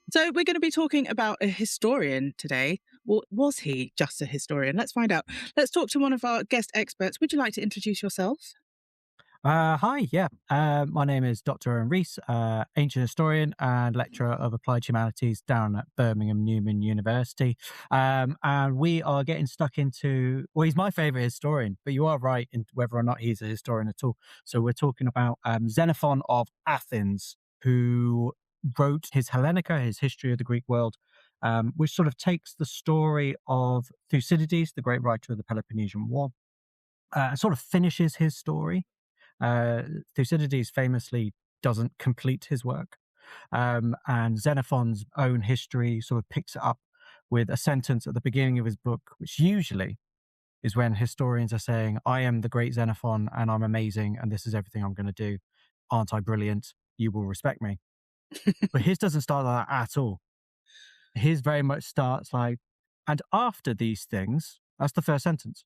So we're going to be talking about a historian today. Well, was he just a historian? Let's find out. Let's talk to one of our guest experts. Would you like to introduce yourself? Hi, my name is Dr. Owen Rees, ancient historian and lecturer of applied humanities down at Birmingham Newman University. And we are getting stuck into, well, he's my favourite historian, but you are right in whether or not he's a historian at all. So we're talking about Xenophon of Athens, who wrote his Hellenica, his history of the Greek world, which sort of takes the story of Thucydides, the great writer of the Peloponnesian War, and sort of finishes his story. Thucydides famously doesn't complete his work, and Xenophon's own history sort of picks it up with a sentence at the beginning of his book, which usually is when historians are saying, I am the great Xenophon and I'm amazing and this is everything I'm going to do. Aren't I brilliant? You will respect me. But his doesn't start like that at all. His very much starts like, and after these things, that's the first sentence.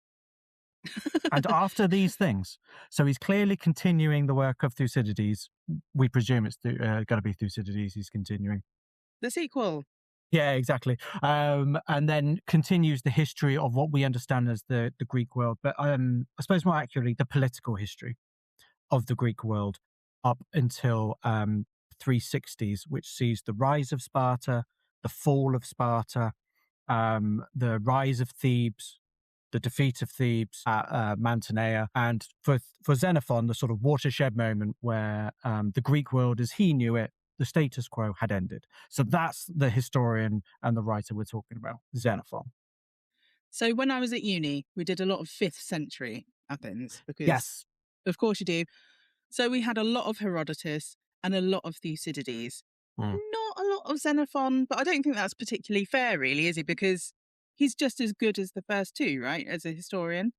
And after these things. So he's clearly continuing the work of Thucydides. We presume it's going to be Thucydides he's continuing. The sequel. Yeah, exactly. And then continues the history of what we understand as the Greek world. But I suppose more accurately, the political history of the Greek world up until 360s, which sees the rise of Sparta, the fall of Sparta, the rise of Thebes, the defeat of Thebes at Mantinea, and for Xenophon, the sort of watershed moment where the Greek world as he knew it, the status quo, had ended. So that's the historian and the writer we're talking about, Xenophon. So when I was at uni, we did a lot of 5th century Athens, because Yes, of course you do. So we had a lot of Herodotus and a lot of Thucydides. Not a lot of Xenophon, but I don't think that's particularly fair, really, is it? Because he's just as good as the first two, right, as a historian?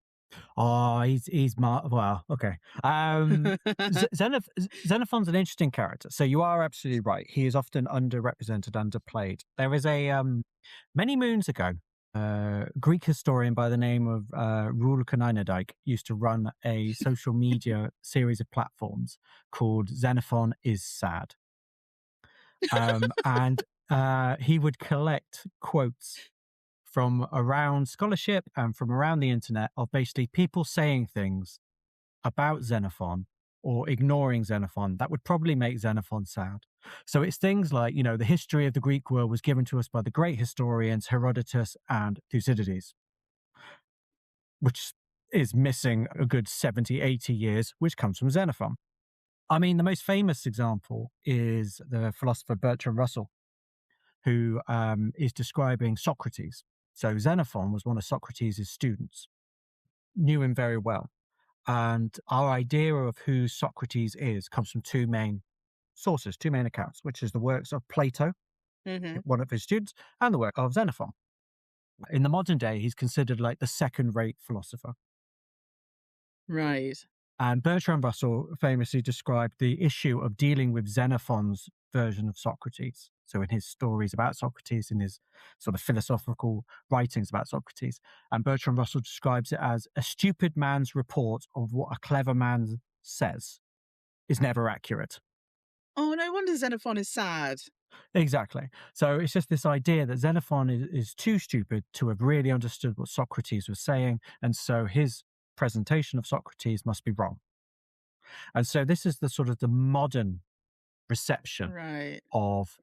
Oh, well, okay. Xenophon's an interesting character. So you are absolutely right. He is often underrepresented, underplayed. There is a, many moons ago, Greek historian by the name of Rul Koninadike used to run a social media series of platforms called Xenophon is Sad. And he would collect quotes from around scholarship and from around the internet of basically people saying things about Xenophon or ignoring Xenophon that would probably make Xenophon sad. So it's things like, the history of the Greek world was given to us by the great historians Herodotus and Thucydides, which is missing a good 70, 80 years, which comes from Xenophon. I mean, the most famous example is the philosopher Bertrand Russell, who is describing Socrates. So Xenophon was one of Socrates' students, knew him very well. And our idea of who Socrates is comes from two main sources, two main accounts, which is the works of Plato, one of his students, and the work of Xenophon. In the modern day, he's considered like the second-rate philosopher. Right. And Bertrand Russell famously described the issue of dealing with Xenophon's version of Socrates. So in his stories about Socrates, in his sort of philosophical writings about Socrates, and Bertrand Russell describes it as a stupid man's report of what a clever man says is never accurate. Oh, no wonder Xenophon is sad. Exactly. So it's just this idea that Xenophon is too stupid to have really understood what Socrates was saying, and so his presentation of Socrates must be wrong. And so this is the sort of the modern reception Right. of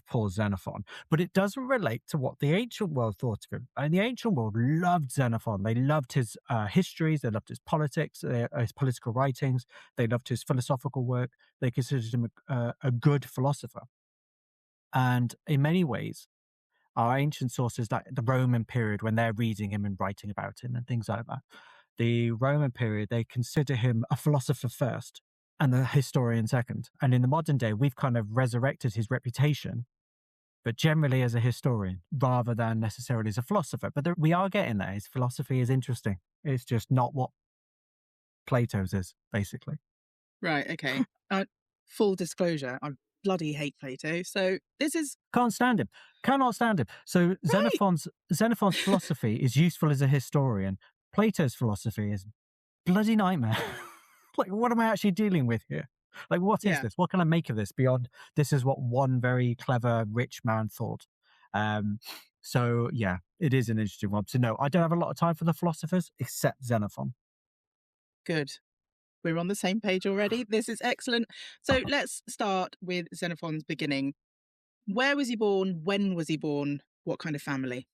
poor Xenophon, but it doesn't relate to what the ancient world thought of him. And the ancient world loved Xenophon. They loved his histories. They loved his politics, his political writings. They loved his philosophical work. They considered him a good philosopher. And in many ways, our ancient sources, like the Roman period, when they're reading him and writing about him and things like that, the Roman period, they consider him a philosopher first and the historian second. And in the modern day, we've kind of resurrected his reputation, but generally as a historian rather than necessarily as a philosopher. But we are getting there. His philosophy is interesting. It's just not what Plato's is, basically. Right. Okay. Full disclosure, I bloody hate Plato. So this is Can't stand him. Cannot stand him. So right. Xenophon's philosophy is useful as a historian. Plato's philosophy is bloody nightmare. Like, what am I actually dealing with here? Like, what is Yeah. this? What can I make of this beyond this is what one very clever rich man thought? So yeah, it is an interesting one. So no, I don't have a lot of time for the philosophers except Xenophon. Good. We're on the same page already. This is excellent. So let's start with Xenophon's beginning. Where was he born? When was he born? What kind of family?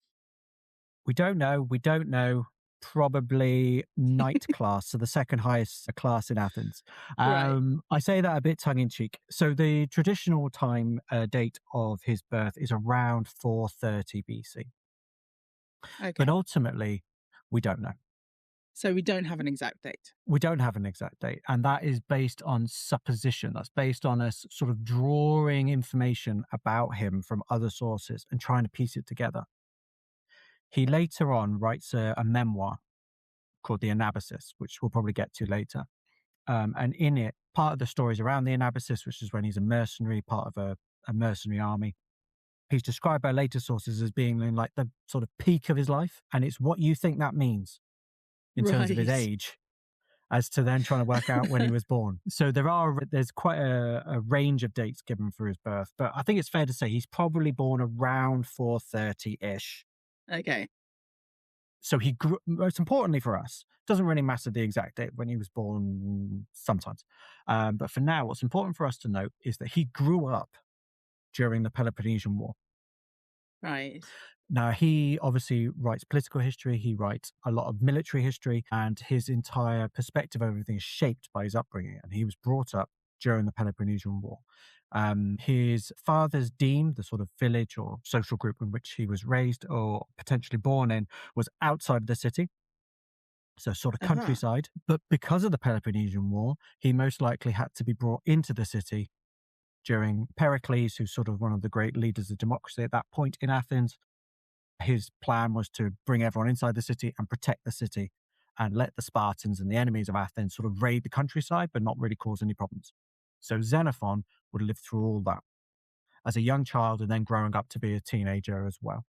We don't know. We don't know. Probably ninth class, so the second highest class in Athens. Right. I say that a bit tongue in cheek. So the traditional time date of his birth is around 430 BC, Okay. but ultimately we don't know. So we don't have an exact date. We don't have an exact date, and that is based on supposition. That's based on us sort of drawing information about him from other sources and trying to piece it together. He later on writes a memoir called the Anabasis, which we'll probably get to later. And in it, part of the story is around the Anabasis, which is when he's a mercenary, part of a mercenary army. He's described by later sources as being in like the sort of peak of his life. And it's what you think that means in terms of his Right. age, as to then trying to work out when he was born. So there's quite a range of dates given for his birth, but I think it's fair to say he's probably born around 430-ish. Okay. So he grew, most importantly for us, doesn't really matter the exact date when he was born sometimes. But for now, what's important for us to note is that he grew up during the Peloponnesian War. Right. Now, he obviously writes political history, he writes a lot of military history, and his entire perspective of everything is shaped by his upbringing. And he was brought up during the Peloponnesian War. His father's deme, the sort of village or social group in which he was raised or potentially born in, was outside of the city. So sort of countryside. But because of the Peloponnesian War, he most likely had to be brought into the city during Pericles, who's sort of one of the great leaders of democracy at that point in Athens. His plan was to bring everyone inside the city and protect the city and let the Spartans and the enemies of Athens sort of raid the countryside, but not really cause any problems. So Xenophon would have lived through all that as a young child and then growing up to be a teenager as well.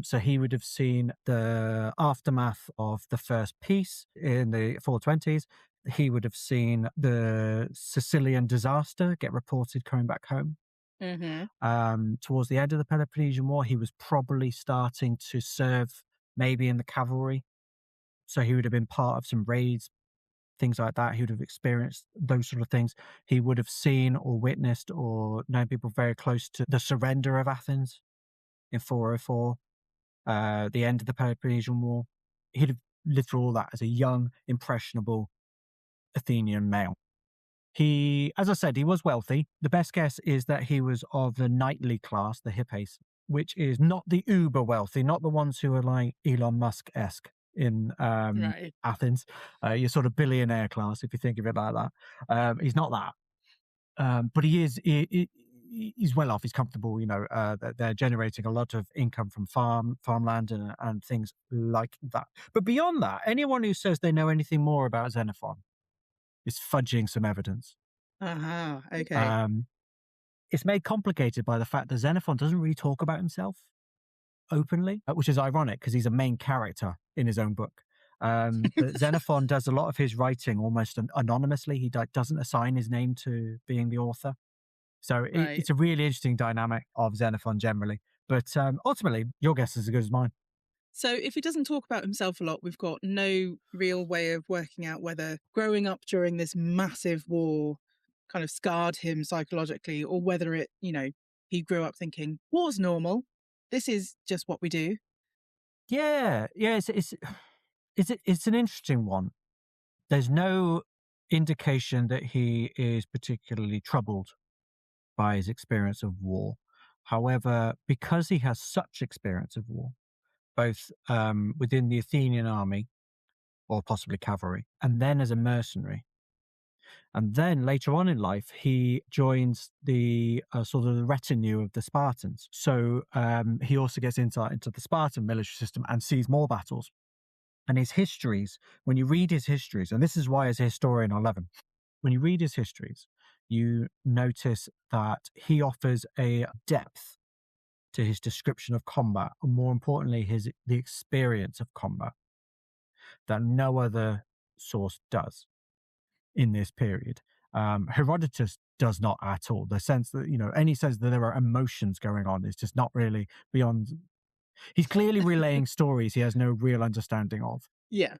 So he would have seen the aftermath of the first peace in the 420s. He would have seen the Sicilian disaster get reported coming back home. Towards the end of the Peloponnesian War, he was probably starting to serve maybe in the cavalry. So he would have been part of some raids, things like that. He would have experienced those sort of things. He would have seen or witnessed or known people very close to the surrender of Athens in 404, the end of the Peloponnesian War. He'd have lived through all that as a young, impressionable Athenian male. He, as I said, he was wealthy. The best guess is that he was of the knightly class, the hippies, which is not the uber wealthy, not the ones who are like Elon Musk-esque in Right. Athens. Your sort of billionaire class, if you think of it like that. He's not that. But he is, he's well off. He's comfortable. You know, they're generating a lot of income from farmland and things like that. But beyond that, anyone who says they know anything more about Xenophon is fudging some evidence. Okay. It's made complicated by the fact that Xenophon doesn't really talk about himself openly, which is ironic because he's a main character in his own book. But Xenophon does a lot of his writing almost anonymously. He doesn't assign his name to being the author. So Right. it's a really interesting dynamic of Xenophon generally. But ultimately, your guess is as good as mine. So if he doesn't talk about himself a lot, we've got no real way of working out whether growing up during this massive war kind of scarred him psychologically, or whether it, he grew up thinking war's normal. This is just what we do. Yeah, it's an interesting one. There's no indication that he is particularly troubled by his experience of war. However, because he has such experience of war, both within the Athenian army or possibly cavalry, and then as a mercenary, and then later on in life, he joins the sort of the retinue of the Spartans. So he also gets insight into the Spartan military system and sees more battles. And his histories, when you read his histories, and this is why as a historian I love him, when you read his histories, you notice that he offers a depth to his description of combat, and more importantly, the experience of combat that no other source does in this period. Herodotus does not at all. The sense that, any sense that there are emotions going on is just not really beyond. He's clearly relaying stories he has no real understanding of. Yeah.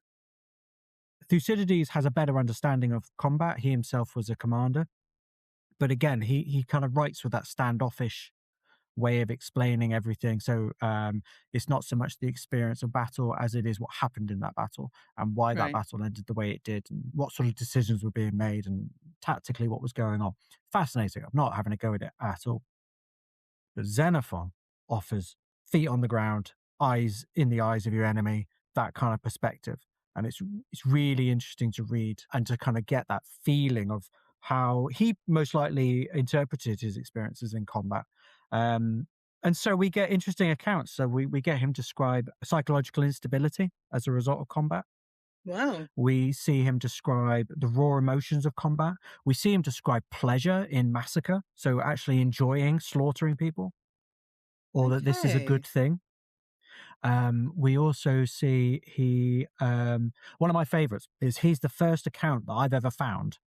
Thucydides has a better understanding of combat. He himself was a commander. But again, he kind of writes with that standoffish way of explaining everything. So it's not so much the experience of battle as it is what happened in that battle and why that battle ended the way it did and what sort of decisions were being made and tactically what was going on. Fascinating. I'm not having a go at it at all. But Xenophon offers feet on the ground, eyes in the eyes of your enemy, that kind of perspective. And it's really interesting to read and to kind of get that feeling of how he most likely interpreted his experiences in combat. And so we get interesting accounts. So we get him describe psychological instability as a result of combat. Wow. We see him describe the raw emotions of combat. We see him describe pleasure in massacre. So actually enjoying slaughtering people, or that this is a good thing. We also see one of my favorites is he's the first account that I've ever found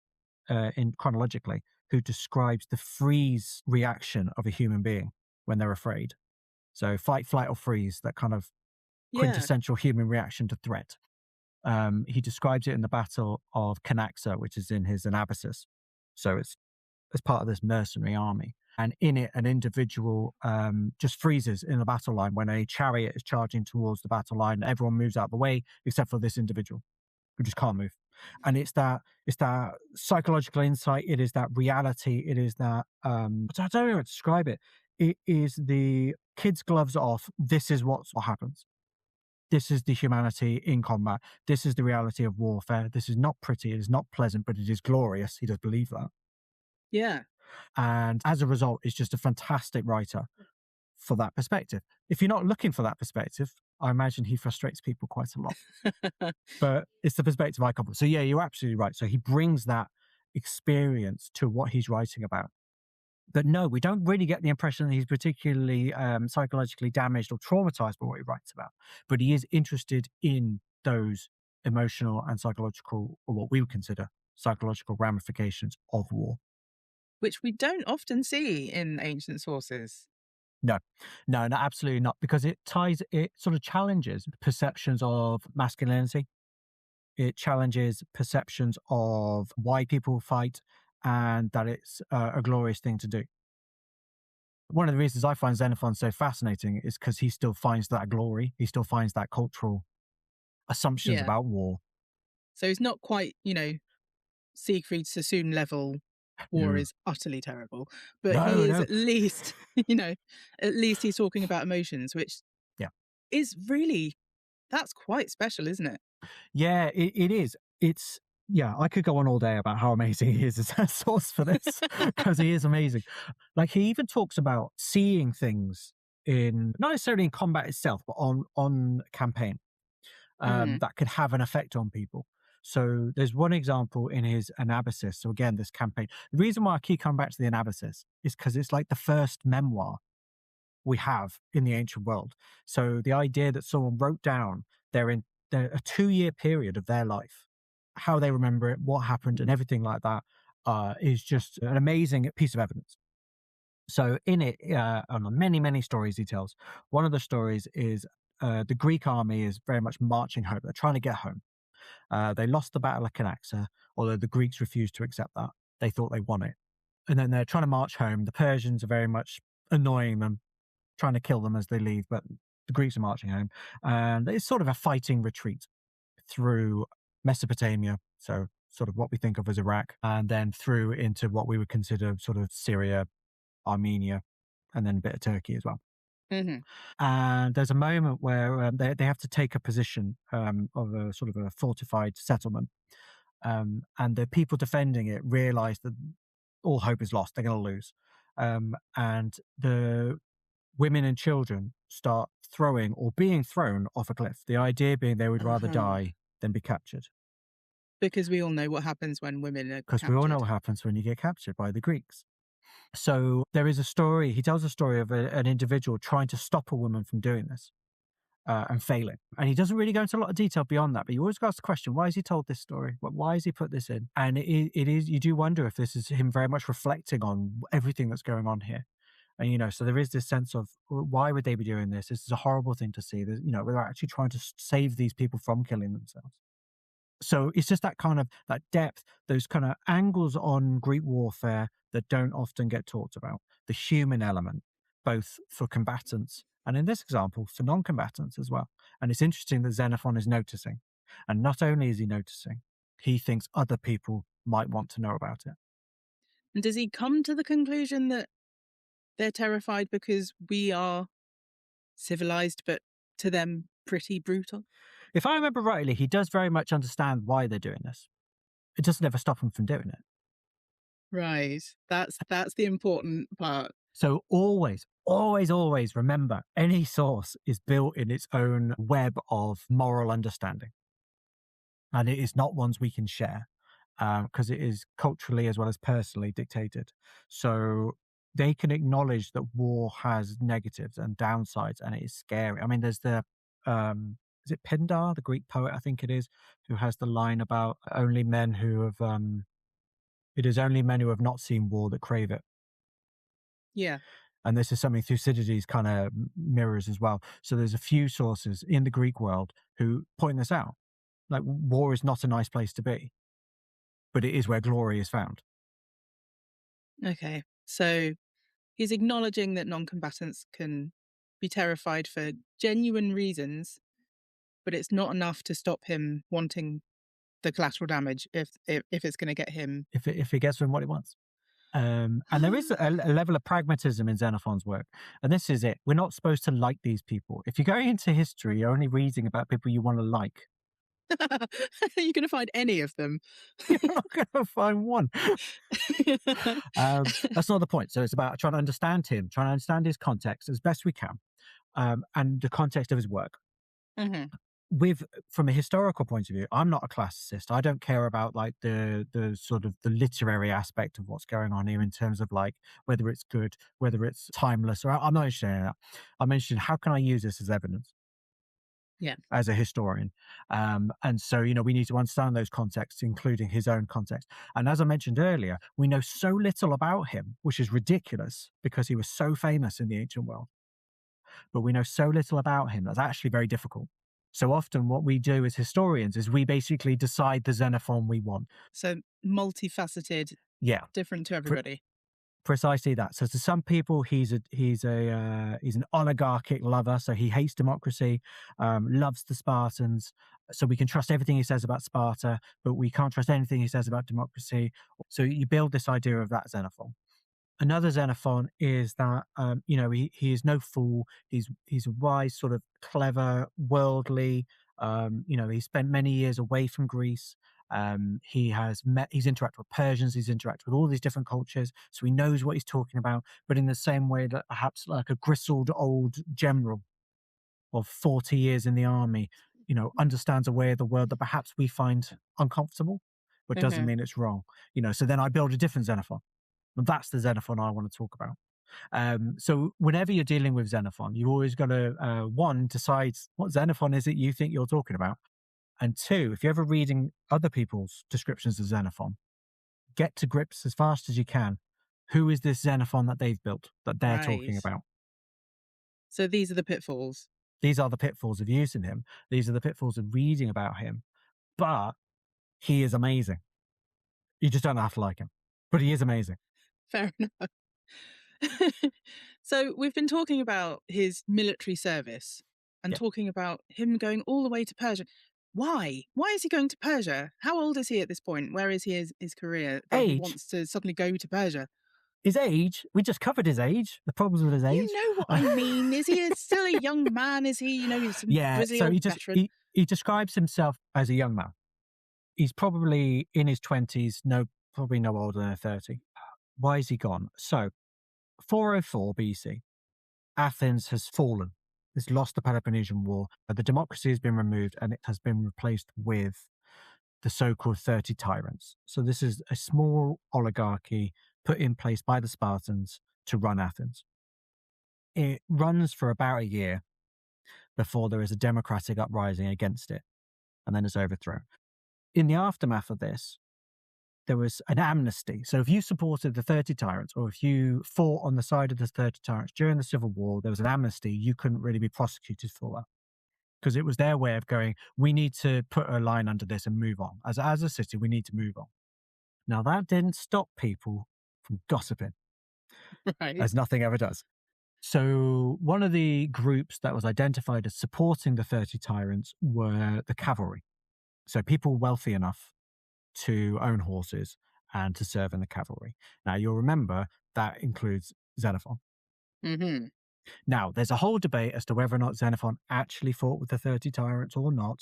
in chronologically who describes the freeze reaction of a human being when they're afraid. So fight, flight, or freeze, that kind of quintessential human reaction to threat. He describes it in the Battle of Canaxa, which is in his Anabasis. So it's as part of this mercenary army. And in it, an individual just freezes in the battle line when a chariot is charging towards the battle line. Everyone moves out of the way except for this individual who just can't move. And it's that psychological insight. It is that reality. It is that I don't know how to describe it. It is the kids' gloves off. This is what happens. This is the humanity in combat. This is the reality of warfare. This is not pretty. It is not pleasant, but it is glorious. He does believe that. Yeah. And as a result, it's just a fantastic writer for that perspective. If you're not looking for that perspective, I imagine he frustrates people quite a lot. But it's the perspective I come from. So yeah, you're absolutely right. So he brings that experience to what he's writing about. But no, we don't really get the impression that he's particularly psychologically damaged or traumatized by what he writes about. But he is interested in those emotional and psychological, or what we would consider psychological ramifications of war. Which we don't often see in ancient sources. No, absolutely not, because it sort of challenges perceptions of masculinity. It challenges perceptions of why people fight and that it's a glorious thing to do. One of the reasons I find Xenophon so fascinating is because he still finds that glory. He still finds that cultural assumptions about war. So he's not quite, Siegfried Sassoon level. War is utterly terrible, but he is at least, at least he's talking about emotions, which is really, that's quite special, isn't it? Yeah, it is. I could go on all day about how amazing he is as a source for this, because he is amazing. Like, he even talks about seeing things in, not necessarily in combat itself, but on campaign that could have an effect on people. So there's one example in his Anabasis. So again, this campaign. The reason why I keep coming back to the Anabasis is because it's like the first memoir we have in the ancient world. So the idea that someone wrote down a 2-year period of their life, how they remember it, what happened, and everything like that is just an amazing piece of evidence. So in it, on the many, many stories he tells, one of the stories is the Greek army is very much marching home. They're trying to get home. They lost the Battle of Canaxa, although the Greeks refused to accept that. They thought they won it. And then they're trying to march home. The Persians are very much annoying them, trying to kill them as they leave, but the Greeks are marching home. And it's sort of a fighting retreat through Mesopotamia, so sort of what we think of as Iraq, and then through into what we would consider sort of Syria, Armenia, and then a bit of Turkey as well. Mm-hmm. And there's a moment where they have to take a position of a sort of a fortified settlement. And the people defending it realize that all hope is lost. They're going to lose. And the women and children start throwing or being thrown off a cliff. The idea being they would rather die than be captured. Because we all know what happens when women are Because we all know what happens when you get captured by the Greeks. So there is a story, he tells a story of an individual trying to stop a woman from doing this and failing. And he doesn't really go into a lot of detail beyond that, but you always ask the question, why has he told this story? Why has he put this in? And it is, you do wonder if this is him very much reflecting on everything that's going on here. And, you know, so there is this sense of why would they be doing this? This is a horrible thing to see. You know, we're actually trying to save these people from killing themselves. So it's just that kind of that depth, those kind of angles on Greek warfare that don't often get talked about. The human element, both for combatants and in this example, for non-combatants as well. And it's interesting that Xenophon is noticing. And not only is he noticing, he thinks other people might want to know about it. And does he come to the conclusion that they're terrified because we are civilized, but to them pretty brutal? If I remember rightly, he does very much understand why they're doing this. It doesn't ever stop him from doing it. Right. That's the important part. So always remember, any source is built in its own web of moral understanding. And it is not ones we can share because it is culturally as well as personally dictated. So they can acknowledge that war has negatives and downsides, and it is scary. I mean, there's the is it Pindar, the Greek poet, I think it is, who has the line about only men who have it is only men who have not seen war that crave it. Yeah. And this is something Thucydides kind of mirrors as well. So there's a few sources in the Greek world who point this out. Like, war is not a nice place to be, but it is where glory is found. Okay. So he's acknowledging that non-combatants can be terrified for genuine reasons, but it's not enough to stop him wanting the collateral damage if it's going to get him. If it gets him what he wants. And there is a level of pragmatism in Xenophon's work. And this is it. We're not supposed to like these people. If you're going into history, you're only reading about people you want to like. You're going to find any of them. You're not going to find one. That's not the point. So it's about trying to understand him, trying to understand his context as best we can, and the context of his work. Mm-hmm. From a historical point of view, I'm not a classicist. I don't care about like the sort of the literary aspect of what's going on here in terms of like whether it's good, whether it's timeless, or I'm not interested in that. I'm interested in how can I use this as evidence. Yeah. As a historian. And so, you know, we need to understand those contexts, including his own context. And as I mentioned earlier, we know so little about him, which is ridiculous because he was so famous in the ancient world. But we know so little about him that's actually very difficult. So often what we do as historians is we basically decide the Xenophon we want. So multifaceted, different to everybody. Precisely that. So to some people, he's an oligarchic lover. So he hates democracy, loves the Spartans. So we can trust everything he says about Sparta, but we can't trust anything he says about democracy. So you build this idea of that Xenophon. Another Xenophon is that, you know, he is no fool. He's a wise, sort of clever, worldly. You know, he spent many years away from Greece. He's interacted with Persians. He's interacted with all these different cultures. So he knows what he's talking about, but in the same way that perhaps like a grizzled old general of 40 years in the army, you know, understands a way of the world that perhaps we find uncomfortable, but doesn't mean it's wrong. You know, so then I build a different Xenophon. And that's the Xenophon I want to talk about. So whenever you're dealing with Xenophon, you always got to, one, decide what Xenophon is it you think you're talking about. And two, if you're ever reading other people's descriptions of Xenophon, get to grips as fast as you can. Who is this Xenophon that they've built, that they're talking about? So these are the pitfalls. These are the pitfalls of using him. These are the pitfalls of reading about him. But he is amazing. You just don't have to like him. But he is amazing. Fair enough. So we've been talking about his military service and talking about him going all the way to Persia. Why? Why is he going to Persia? How old is he at this point? Where is he his career that he wants to suddenly go to Persia? His age, we just covered his age, the problems with his age. You know what I mean. Is he still a young man? Is he, he's some grizzly veteran? He describes himself as a young man. He's probably in his 20s, probably no older than 30. Why is he gone? So, 404 BC, Athens has fallen. It's lost the Peloponnesian War. The democracy has been removed and it has been replaced with the so-called 30 tyrants. So this is a small oligarchy put in place by the Spartans to run Athens. It runs for about a year before there is a democratic uprising against it, and then it's overthrown. In the aftermath of this, there was an amnesty. So if you supported the 30 tyrants, or if you fought on the side of the 30 tyrants during the Civil War, there was an amnesty. You couldn't really be prosecuted for that, because it was their way of going, we need to put a line under this and move on. As a city, we need to move on. Now, that didn't stop people from gossiping, right, as nothing ever does. So one of the groups that was identified as supporting the 30 tyrants were the cavalry. So people wealthy enough to own horses and to serve in the cavalry. Now, you'll remember that includes Xenophon. Mm-hmm. Now, there's a whole debate as to whether or not Xenophon actually fought with the 30 tyrants or not.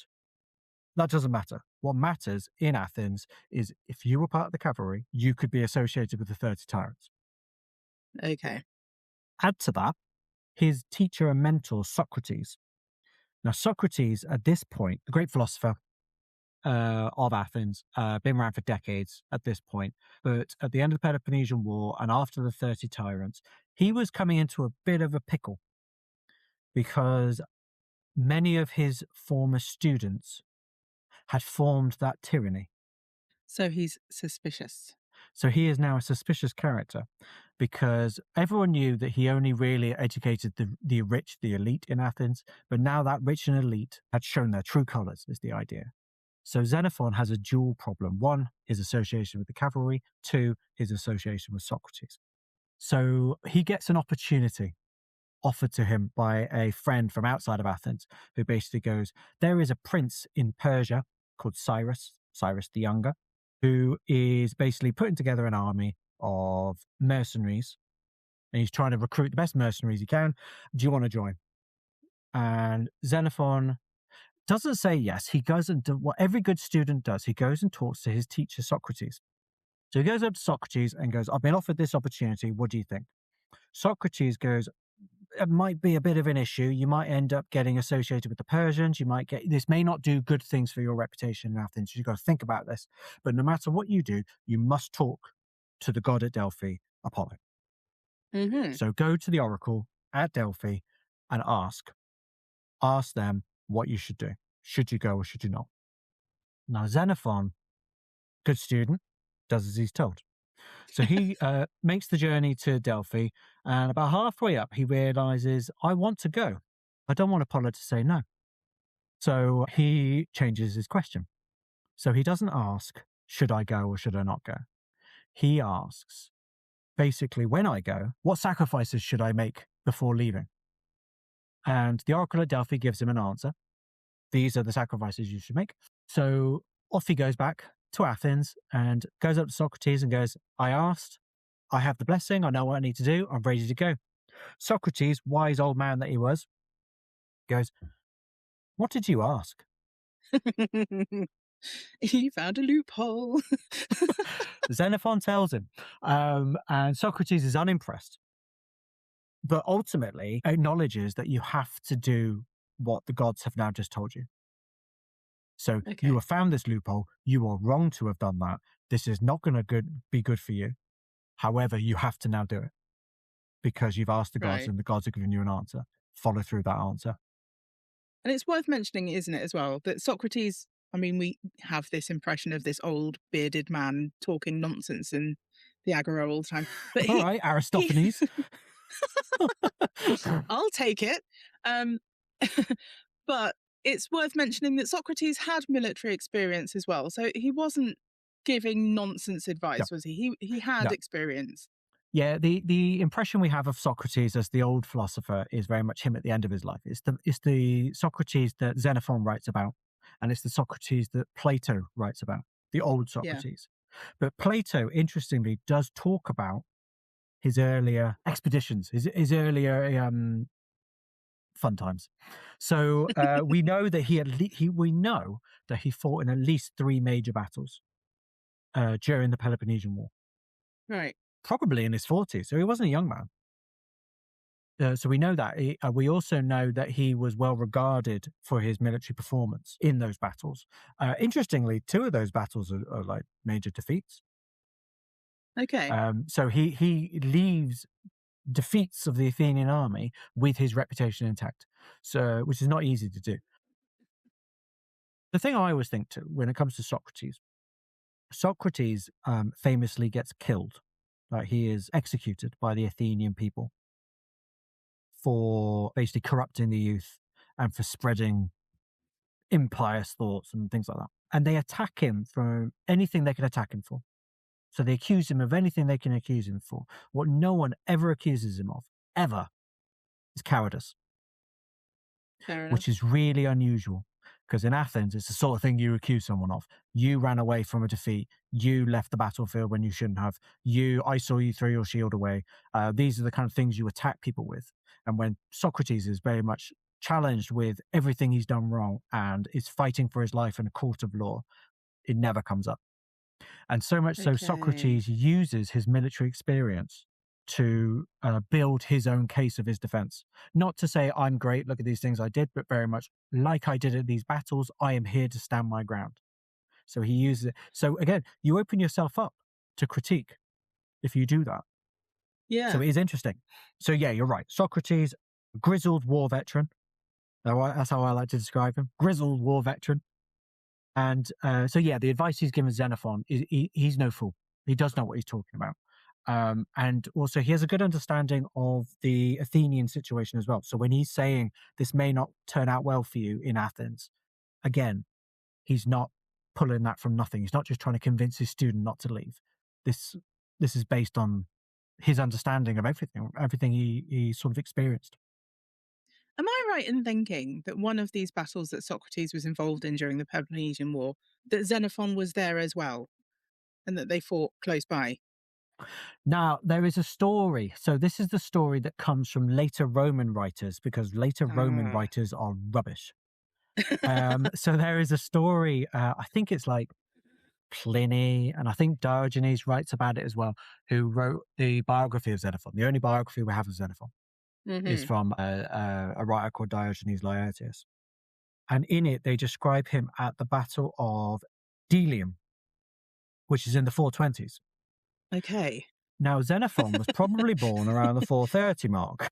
That doesn't matter. What matters in Athens is if you were part of the cavalry, you could be associated with the 30 tyrants. Okay. Add to that his teacher and mentor, Socrates. Now, Socrates, at this point, the great philosopher of Athens, been around for decades at this point, but at the end of the Peloponnesian War and after the 30 tyrants, he was coming into a bit of a pickle because many of his former students had formed that tyranny. So he's suspicious. So he is now a suspicious character because everyone knew that he only really educated the rich, the elite in Athens, but now that rich and elite had shown their true colours, is the idea. So Xenophon has a dual problem. One, his association with the cavalry. Two, his association with Socrates. So he gets an opportunity offered to him by a friend from outside of Athens who basically goes, there is a prince in Persia called Cyrus the Younger, who is basically putting together an army of mercenaries, and he's trying to recruit the best mercenaries he can. Do you want to join? And Xenophon doesn't say yes. He goes and do what every good student does. He goes and talks to his teacher, Socrates. So he goes up to Socrates and goes, I've been offered this opportunity. What do you think? Socrates goes, it might be a bit of an issue. You might end up getting associated with the Persians. This may not do good things for your reputation in Athens. You've got to think about this. But no matter what you do, you must talk to the god at Delphi, Apollo. Mm-hmm. So go to the oracle at Delphi and ask them what you should do. Should you go or should you not? Now, Xenophon, good student, does as he's told. So he makes the journey to Delphi, and about halfway up, he realizes, I want to go. I don't want Apollo to say no. So he changes his question. So he doesn't ask, should I go or should I not go? He asks, basically, when I go, what sacrifices should I make before leaving? And the oracle at Delphi gives him an answer. These are the sacrifices you should make. So off he goes back to Athens and goes up to Socrates and goes, I asked, I have the blessing, I know what I need to do, I'm ready to go. Socrates, wise old man that he was, goes, what did you ask? He found a loophole. Xenophon tells him, and Socrates is unimpressed, but ultimately acknowledges that you have to do what the gods have now just told you. So you have found this loophole. You are wrong to have done that. This is not going to be good for you. However, you have to now do it because you've asked the gods and the gods have given you an answer. Follow through that answer. And it's worth mentioning, isn't it, as well, that Socrates, I mean, we have this impression of this old bearded man talking nonsense in the agora all the time. But all right, Aristophanes. I'll take it. But it's worth mentioning that Socrates had military experience as well. So he wasn't giving nonsense Yeah. advice, was he? He had Yeah. experience. Yeah, the impression we have of Socrates as the old philosopher is very much him at the end of his life. It's the Socrates that Xenophon writes about, and it's the Socrates that Plato writes about, the old Yeah. Socrates. But Plato, interestingly, does talk about his earlier expeditions, his earlier fun times. So we know that we know that he fought in at least 3 major battles during the Peloponnesian War, Right. probably in his 40s. So he wasn't a young man. So we know that. We also know that he was well regarded for his military performance in those battles. Interestingly, 2 of those battles are like major defeats. Okay. So he leaves defeats of the Athenian army with his reputation intact. So, which is not easy to do. The thing I always think too, when it comes to Socrates, famously gets killed. Like he is executed by the Athenian people for basically corrupting the youth and for spreading impious thoughts and things like that. And they attack him for anything they can attack him for. So they accuse him of anything they can accuse him for. What no one ever accuses him of, ever, is cowardice, Fair enough. which is really unusual. Because in Athens, it's the sort of thing you accuse someone of. You ran away from a defeat. You left the battlefield when you shouldn't have. I saw you throw your shield away. These are the kind of things you attack people with. And when Socrates is very much challenged with everything he's done wrong and is fighting for his life in a court of law, it never comes up. And so much so, Okay. Socrates uses his military experience to build his own case of his defense. Not to say, I'm great, look at these things I did, but very much like I did at these battles, I am here to stand my ground. So he uses it. So again, you open yourself up to critique if you do that. Yeah. So it is interesting. So yeah, you're right. Socrates, grizzled war veteran. That's how I like to describe him. Grizzled war veteran. And so yeah, the advice he's given Xenophon is he's no fool. He does know what he's talking about. And also he has a good understanding of the Athenian situation as well. So when he's saying this may not turn out well for you in Athens, again, he's not pulling that from nothing. He's not just trying to convince his student not to leave. This is based on his understanding of everything he sort of experienced. Am I right in thinking that one of these battles that Socrates was involved in during the Peloponnesian War, that Xenophon was there as well, and that they fought close by? Now, there is a story. So this is the story that comes from later Roman writers, because later Roman writers are rubbish. So there is a story, I think it's like Pliny, and I think Diogenes writes about it as well, who wrote the biography of Xenophon. The only biography we have of Xenophon is from a writer called Diogenes Laertius. And in it, they describe him at the Battle of Delium, which is in the 420s. Okay. Now, Xenophon was probably born around the 430 mark.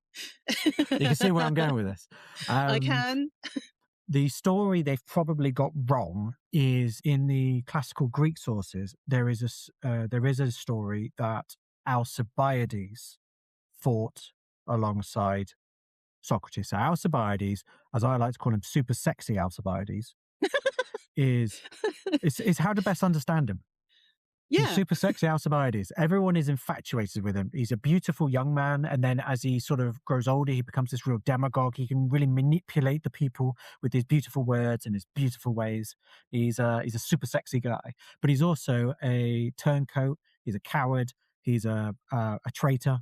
You can see where I'm going with this. I can. The story they've probably got wrong is in the classical Greek sources. There is a story that Alcibiades fought alongside Socrates. So Alcibiades, as I like to call him, super sexy Alcibiades, is how to best understand him. Yeah. He's super sexy Alcibiades. Everyone is infatuated with him. He's a beautiful young man, and then as he sort of grows older, he becomes this real demagogue. He can really manipulate the people with his beautiful words and his beautiful ways. He's a super sexy guy, but he's also a turncoat. He's a coward. He's a traitor.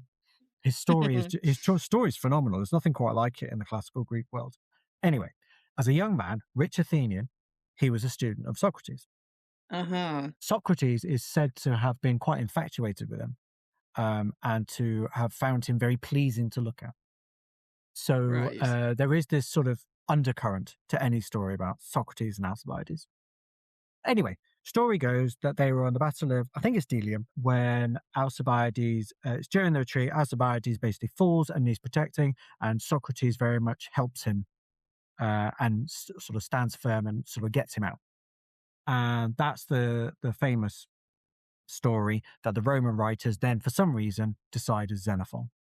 His story is phenomenal. There's nothing quite like it in the classical Greek world. Anyway, as a young man, rich Athenian, he was a student of Socrates. Socrates is said to have been quite infatuated with him, and to have found him very pleasing to look at. So Right. there is this sort of undercurrent to any story about Socrates and Alcibiades. Anyway, story goes that they were on the Battle of, I think it's Delium, when Alcibiades, it's during the retreat, Alcibiades basically falls and he's protecting, and Socrates very much helps him and sort of stands firm and sort of gets him out. And that's the famous story that the Roman writers then, for some reason, decide is Xenophon.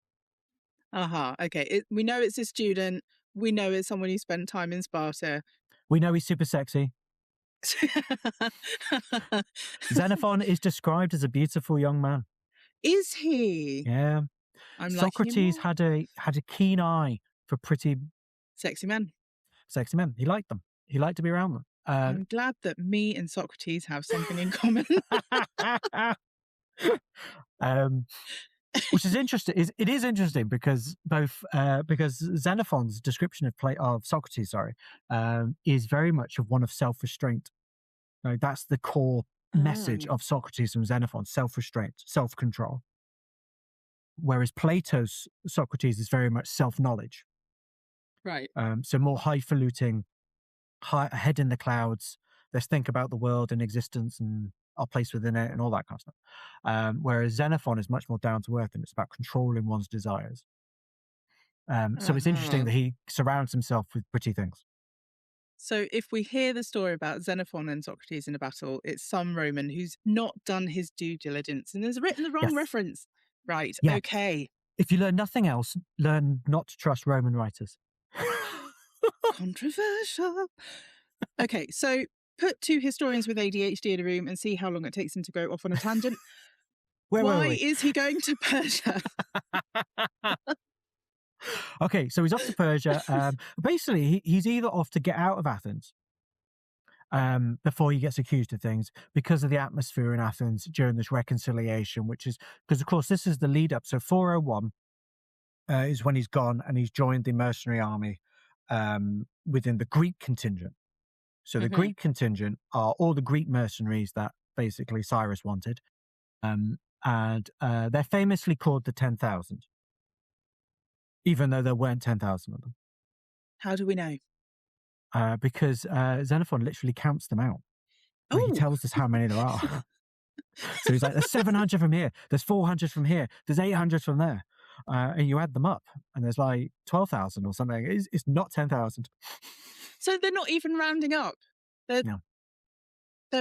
Okay. We know it's a student. we know as someone who spent time in Sparta. We know he's super sexy. Xenophon is described as a beautiful young man. Is he? Yeah. I'm liking him Socrates more. had a keen eye for pretty Sexy man. sexy men. He liked them. He liked to be around them. I'm glad that me and Socrates have something in common. Which is interesting. It is interesting because because Xenophon's description of Socrates, is very much of one of self-restraint. Like, that's the core message of Socrates from Xenophon: self-restraint, self-control. Whereas Plato's Socrates is very much self-knowledge. Right. So more highfalutin, head in the clouds. Let's think about the world and existence and our place within it and all that kind of stuff. Whereas Xenophon is much more down to earth and it's about controlling one's desires. So it's interesting that he surrounds himself with pretty things. So if we hear the story about Xenophon and Socrates in a battle, it's some Roman who's not done his due diligence and has written the wrong reference. Right. Yeah. Okay. If you learn nothing else, learn not to trust Roman writers. Controversial. Okay, so put two historians with ADHD in a room and see how long it takes them to go off on a tangent. Why is he going to Persia? Okay, so he's off to Persia. Basically, he's either off to get out of Athens before he gets accused of things because of the atmosphere in Athens during this reconciliation, which is because, of course, this is the lead up. So 401 is when he's gone and he's joined the mercenary army within the Greek contingent. So the Greek contingent are all the Greek mercenaries that basically Cyrus wanted. And they're famously called the 10,000, even though there weren't 10,000 of them. How do we know? Because Xenophon literally counts them out. Like, he tells us how many there are. So he's like, there's 700 from here, there's 400 from here, there's 800 from there. And you add them up and there's like 12,000 or something. It's not 10,000. So they're not even rounding up. They're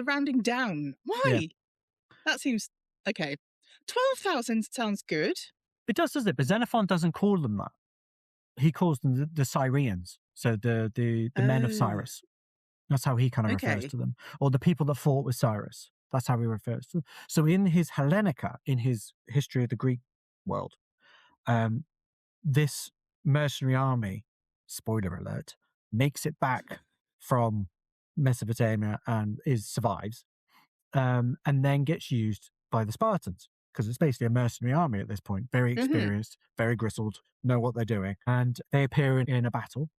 rounding down. Why? Yeah. That seems okay. 12,000 sounds good. It does, doesn't it? But Xenophon doesn't call them that. He calls them the Syrians. So the men of Cyrus. That's how he kind of refers to them. Or the people that fought with Cyrus. That's how he refers to them. So in his Hellenica, in his history of the Greek world, this mercenary army, spoiler alert, makes it back from Mesopotamia and survives, and then gets used by the Spartans, because it's basically a mercenary army at this point, very experienced, very gristled, know what they're doing, and they appear in a battle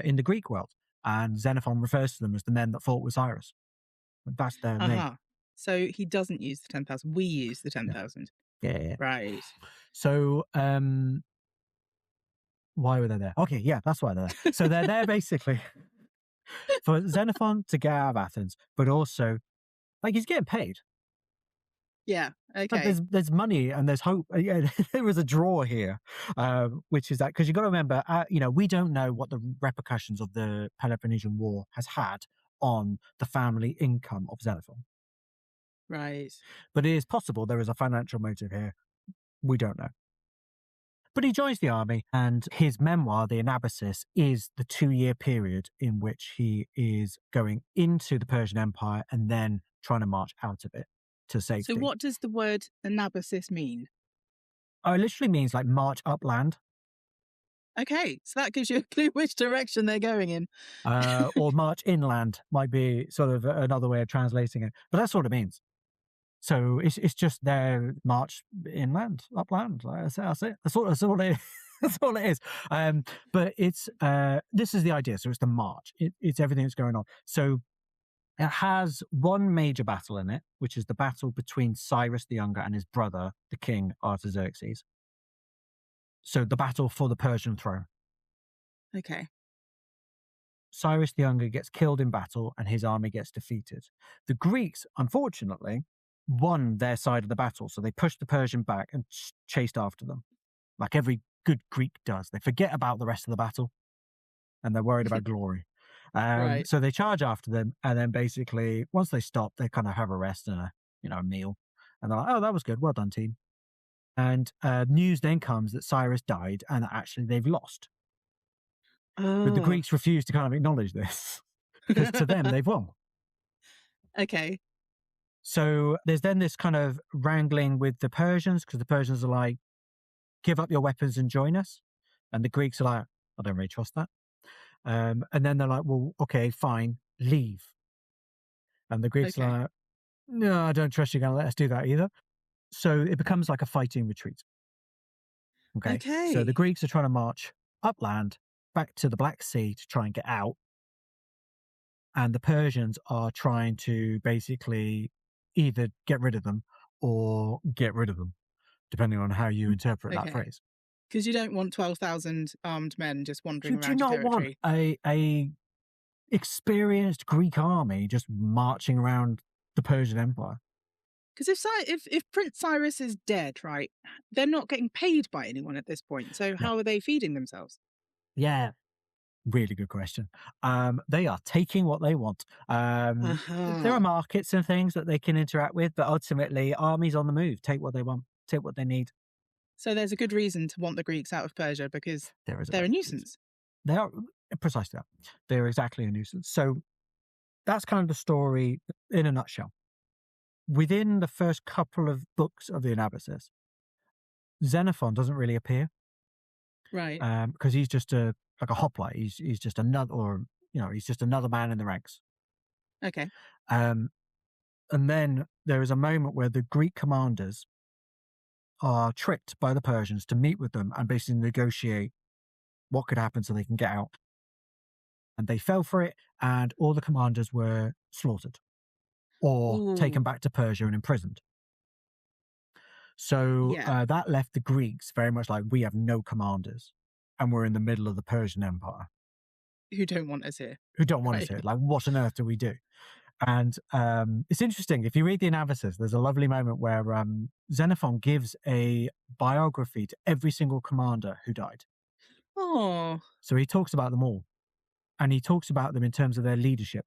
in the Greek world, and Xenophon refers to them as the men that fought with Cyrus. That's their name. So he doesn't use the 10,000. We use the 10,000. Yeah. Right. So why were they there? Okay, yeah, that's why they're there. So they're there basically for Xenophon to get out of Athens, but also, like, he's getting paid. Yeah, okay. Like, there's money and there's hope. There was a draw here, which is that, because you've got to remember, we don't know what the repercussions of the Peloponnesian War has had on the family income of Xenophon. Right. But it is possible there is a financial motive here. We don't know. But he joins the army, and his memoir, the Anabasis, is the 2-year period in which he is going into the Persian Empire and then trying to march out of it to safety. So what does the word Anabasis mean? Oh, it literally means like march upland. Okay, so that gives you a clue which direction they're going in. Or march inland might be sort of another way of translating it. But that's what it means. So it's just their march inland, upland. That's it. That's all it is. That's all it is. But it's this is the idea. So it's the march. It's everything that's going on. So it has one major battle in it, which is the battle between Cyrus the Younger and his brother, the king Artaxerxes. So the battle for the Persian throne. Okay. Cyrus the Younger gets killed in battle and his army gets defeated. The Greeks, unfortunately, won their side of the battle, so they pushed the Persian back and chased after them, like every good Greek does. They forget about the rest of the battle and they're worried about glory. Right. So they charge after them, and then basically once they stop, they kind of have a rest and a meal, and they're like, oh, that was good, well done, team. And news then comes that Cyrus died and that actually they've lost. But the Oh, Greeks refuse to kind of acknowledge this because to them, they've won. okay. So there's then this kind of wrangling with the Persians because the Persians are like, give up your weapons and join us. And the Greeks are like, I don't really trust that. And then they're like, well, okay, fine, leave. And the Greeks Okay. are like, no, I don't trust you're going to let us do that either. So it becomes like a fighting retreat. Okay. So the Okay. Greeks are trying to march upland back to the Black Sea to try and get out. And the Persians are trying to basically either get rid of them or get rid of them, depending on how you interpret that Okay. phrase. Because you don't want 12,000 armed men just wandering You do around your not want territory. a experienced Greek army just marching around the Persian Empire. Because if Prince Cyrus is dead, right, they're not getting paid by anyone at this point. So No. how are they feeding themselves? Yeah. Really good question. They are taking what they want. There are markets and things that they can interact with, but ultimately, armies on the move take what they want, take what they need. So there's a good reason to want the Greeks out of Persia because There is they're a nuisance. They are precisely that. They're exactly a nuisance. So that's kind of the story in a nutshell. Within the first couple of books of the Anabasis, Xenophon doesn't really appear. Right. Because he's just like a hoplite. He's just another, or he's just another man in the ranks. Okay. And then there is a moment where the Greek commanders are tricked by the Persians to meet with them and basically negotiate what could happen so they can get out. And they fell for it, and all the commanders were slaughtered or taken Ooh. back to Persia and imprisoned. So Yeah. that left the Greeks very much like, we have no commanders, and we're in the middle of the Persian Empire. Who don't want us here? Who don't want us Right. here? Like, what on earth do we do? And it's interesting. If you read the Anabasis, there's a lovely moment where Xenophon gives a biography to every single commander who died. Oh. So he talks about them all, and he talks about them in terms of their leadership.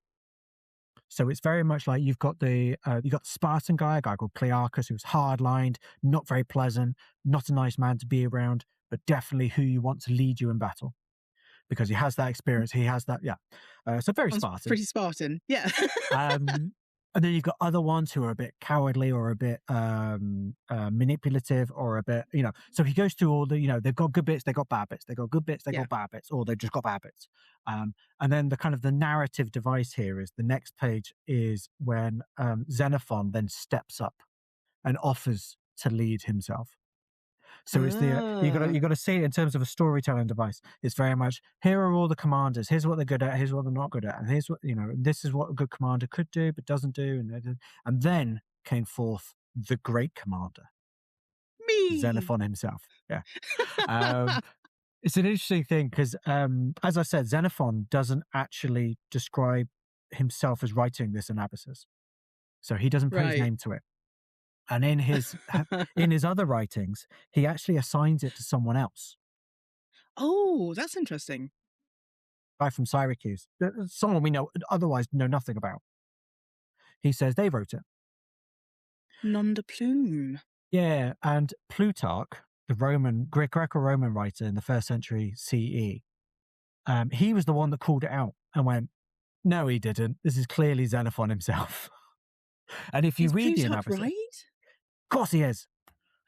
So it's very much like you've got the Spartan guy, a guy called Clearchus, who was hard-lined, not very pleasant, not a nice man to be around, but definitely who you want to lead you in battle. Because he has that experience, he has that, so very Spartan. Pretty Spartan, yeah. And then you've got other ones who are a bit cowardly or a bit manipulative or a bit, So he goes through all the, they've got good bits, they've got bad bits, they've got good bits, they've got bad bits, or they've just got bad bits. And then the kind of the narrative device here is the next page is when Xenophon then steps up and offers to lead himself. So it's you got to see it in terms of a storytelling device. It's very much, here are all the commanders. Here's what they're good at. Here's what they're not good at. And here's what this is what a good commander could do but doesn't do. And then came forth the great commander, Me. Xenophon himself. Yeah. It's an interesting thing because, as I said, Xenophon doesn't actually describe himself as writing this Anabasis, so he doesn't put his name to it. And in his other writings, he actually assigns it to someone else. Oh, that's interesting. A guy from Syracuse, someone we otherwise know nothing about. He says they wrote it. Nom de plume. Yeah, and Plutarch, the Greco-Roman writer in the 1st century CE, he was the one that called it out and went, "No, he didn't. This is clearly Xenophon himself." And if you read the Anabasis, right? Of course he is.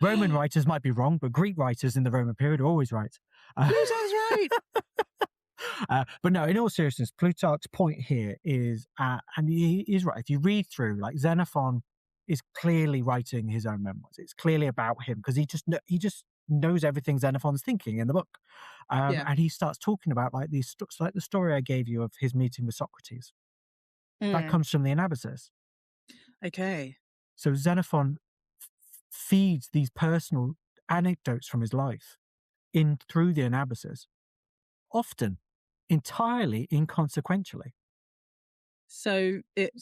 Roman writers might be wrong, but Greek writers in the Roman period are always right. Plutarch's right. But no, in all seriousness, Plutarch's point here is, and he is right. If you read through, like, Xenophon is clearly writing his own memoirs. It's clearly about him because he just knows everything Xenophon's thinking in the book. And he starts talking about like the story I gave you of his meeting with Socrates. That comes from the Anabasis. Okay. So Xenophon feeds these personal anecdotes from his life in through the Anabasis, often entirely inconsequentially. So it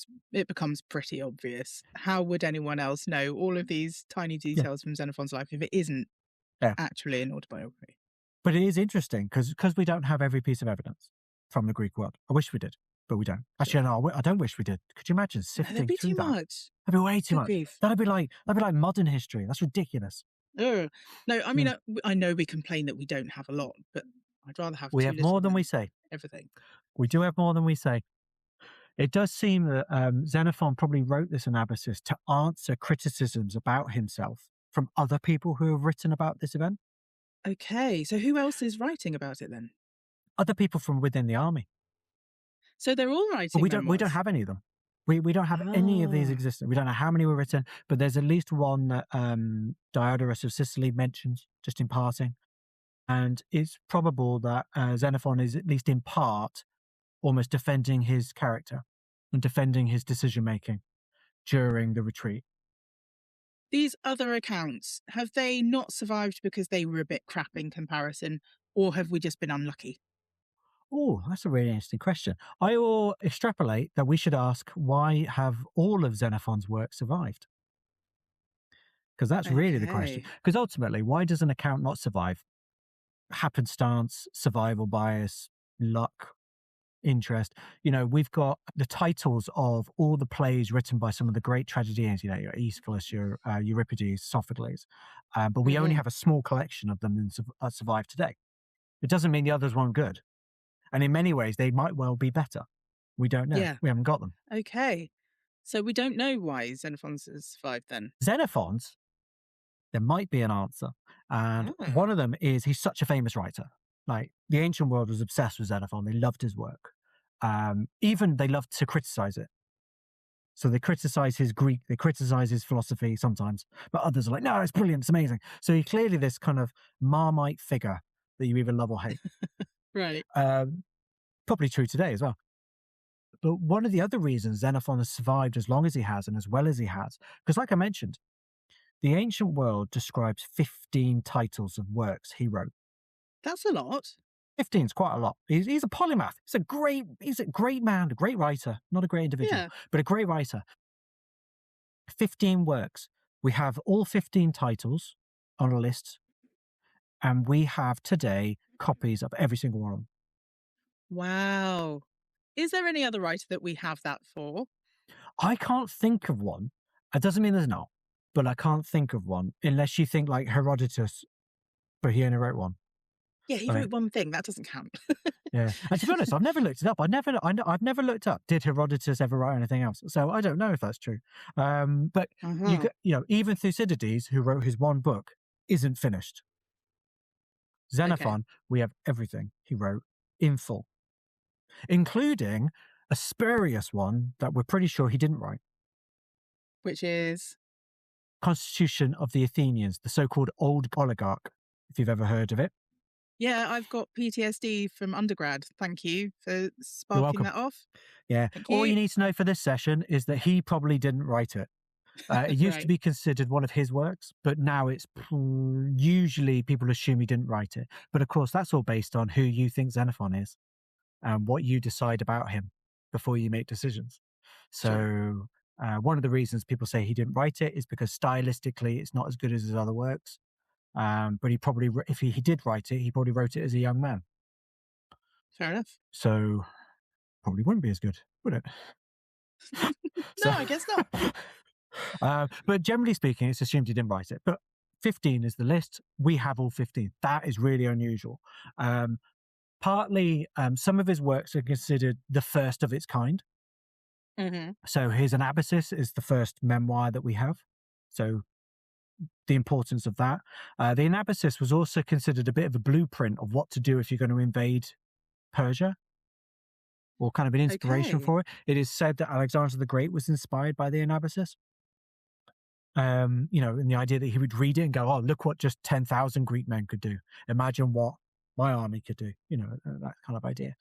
becomes pretty obvious. How would anyone else know all of these tiny details from Xenophon's life if it isn't actually an autobiography? But it is interesting because we don't have every piece of evidence from the Greek world. I wish we did, but we don't. Actually, no, I don't wish we did. Could you imagine sifting That'd be through too that? much. That'd be way too much. Grief. That'd be like modern history. That's ridiculous. No, I mean, I know we complain that we don't have a lot, but I'd rather have We too have little more than we than say. everything. We do have more than we say. It does seem that Xenophon probably wrote this Anabasis to answer criticisms about himself from other people who have written about this event. Okay, so who else is writing about it then? Other people from within the army. So they're all But writing we don't memoirs? have any of them. We don't have any of these Ah. existing. We don't know how many were written, but there's at least one that Diodorus of Sicily mentions just in passing. And it's probable that Xenophon is at least in part almost defending his character and defending his decision making during the retreat. These other accounts, have they not survived because they were a bit crap in comparison, or have we just been unlucky? Oh, that's a really interesting question. I will extrapolate that we should ask, why have all of Xenophon's work survived? Because that's really the question. Okay. Because ultimately, why does an account not survive? Happenstance, survival bias, luck, interest. We've got the titles of all the plays written by some of the great tragedians, your Aeschylus, your Euripides, Sophocles, but we only have a small collection of them that survive today. It doesn't mean the others weren't good. And in many ways, they might well be better. We don't know. Yeah. We haven't got them. Okay. So we don't know why Xenophon's has survived then. Xenophon's, there might be an answer. And one of them is he's such a famous writer. Like, the ancient world was obsessed with Xenophon. They loved his work. Even they loved to criticize it. So they criticize his Greek, they criticize his philosophy sometimes, but others are like, no, it's brilliant, it's amazing. So he's clearly this kind of Marmite figure that you either love or hate. Right. Probably true today as well. But one of the other reasons Xenophon has survived as long as he has and as well as he has, because like I mentioned, the ancient world describes 15 titles of works he wrote. That's a lot. 15 is quite a lot. He's a polymath. He's a great man, a great writer, not a great individual, but a great writer. 15 works. We have all 15 titles on a list, and we have today copies of every single one of them. Wow. Is there any other writer that we have that for? I can't think of one. It doesn't mean there's not, but I can't think of one unless you think like Herodotus, but he only wrote one. Yeah, he wrote one thing. That doesn't count. Yeah, and to be honest, I've never looked it up. I've never looked up. Did Herodotus ever write anything else? So I don't know if that's true. But even Thucydides, who wrote his one book, isn't finished. Xenophon, we have everything he wrote in full, including a spurious one that we're pretty sure he didn't write. Which is? Constitution of the Athenians, the so-called Old Oligarch, if you've ever heard of it. Yeah, I've got PTSD from undergrad. Thank you for sparking that off. Yeah. All you need to know for this session is that he probably didn't write it. It used to be considered one of his works, but now it's usually people assume he didn't write it. But of course, that's all based on who you think Xenophon is and what you decide about him before you make decisions. So one of the reasons people say he didn't write it is because stylistically it's not as good as his other works. But he probably, if he did write it, he probably wrote it as a young man. Fair enough. So probably wouldn't be as good, would it? No, I guess not. But generally speaking, it's assumed he didn't write it. But 15 is the list. We have all 15. That is really unusual. Partly, some of his works are considered the first of its kind. So his Anabasis is the first memoir that we have. So the importance of that. The Anabasis was also considered a bit of a blueprint of what to do if you're going to invade Persia, or kind of an inspiration for it. It is said that Alexander the Great was inspired by the Anabasis. And the idea that he would read it and go, oh, look what just 10,000 Greek men could do. Imagine what my army could do, that kind of idea.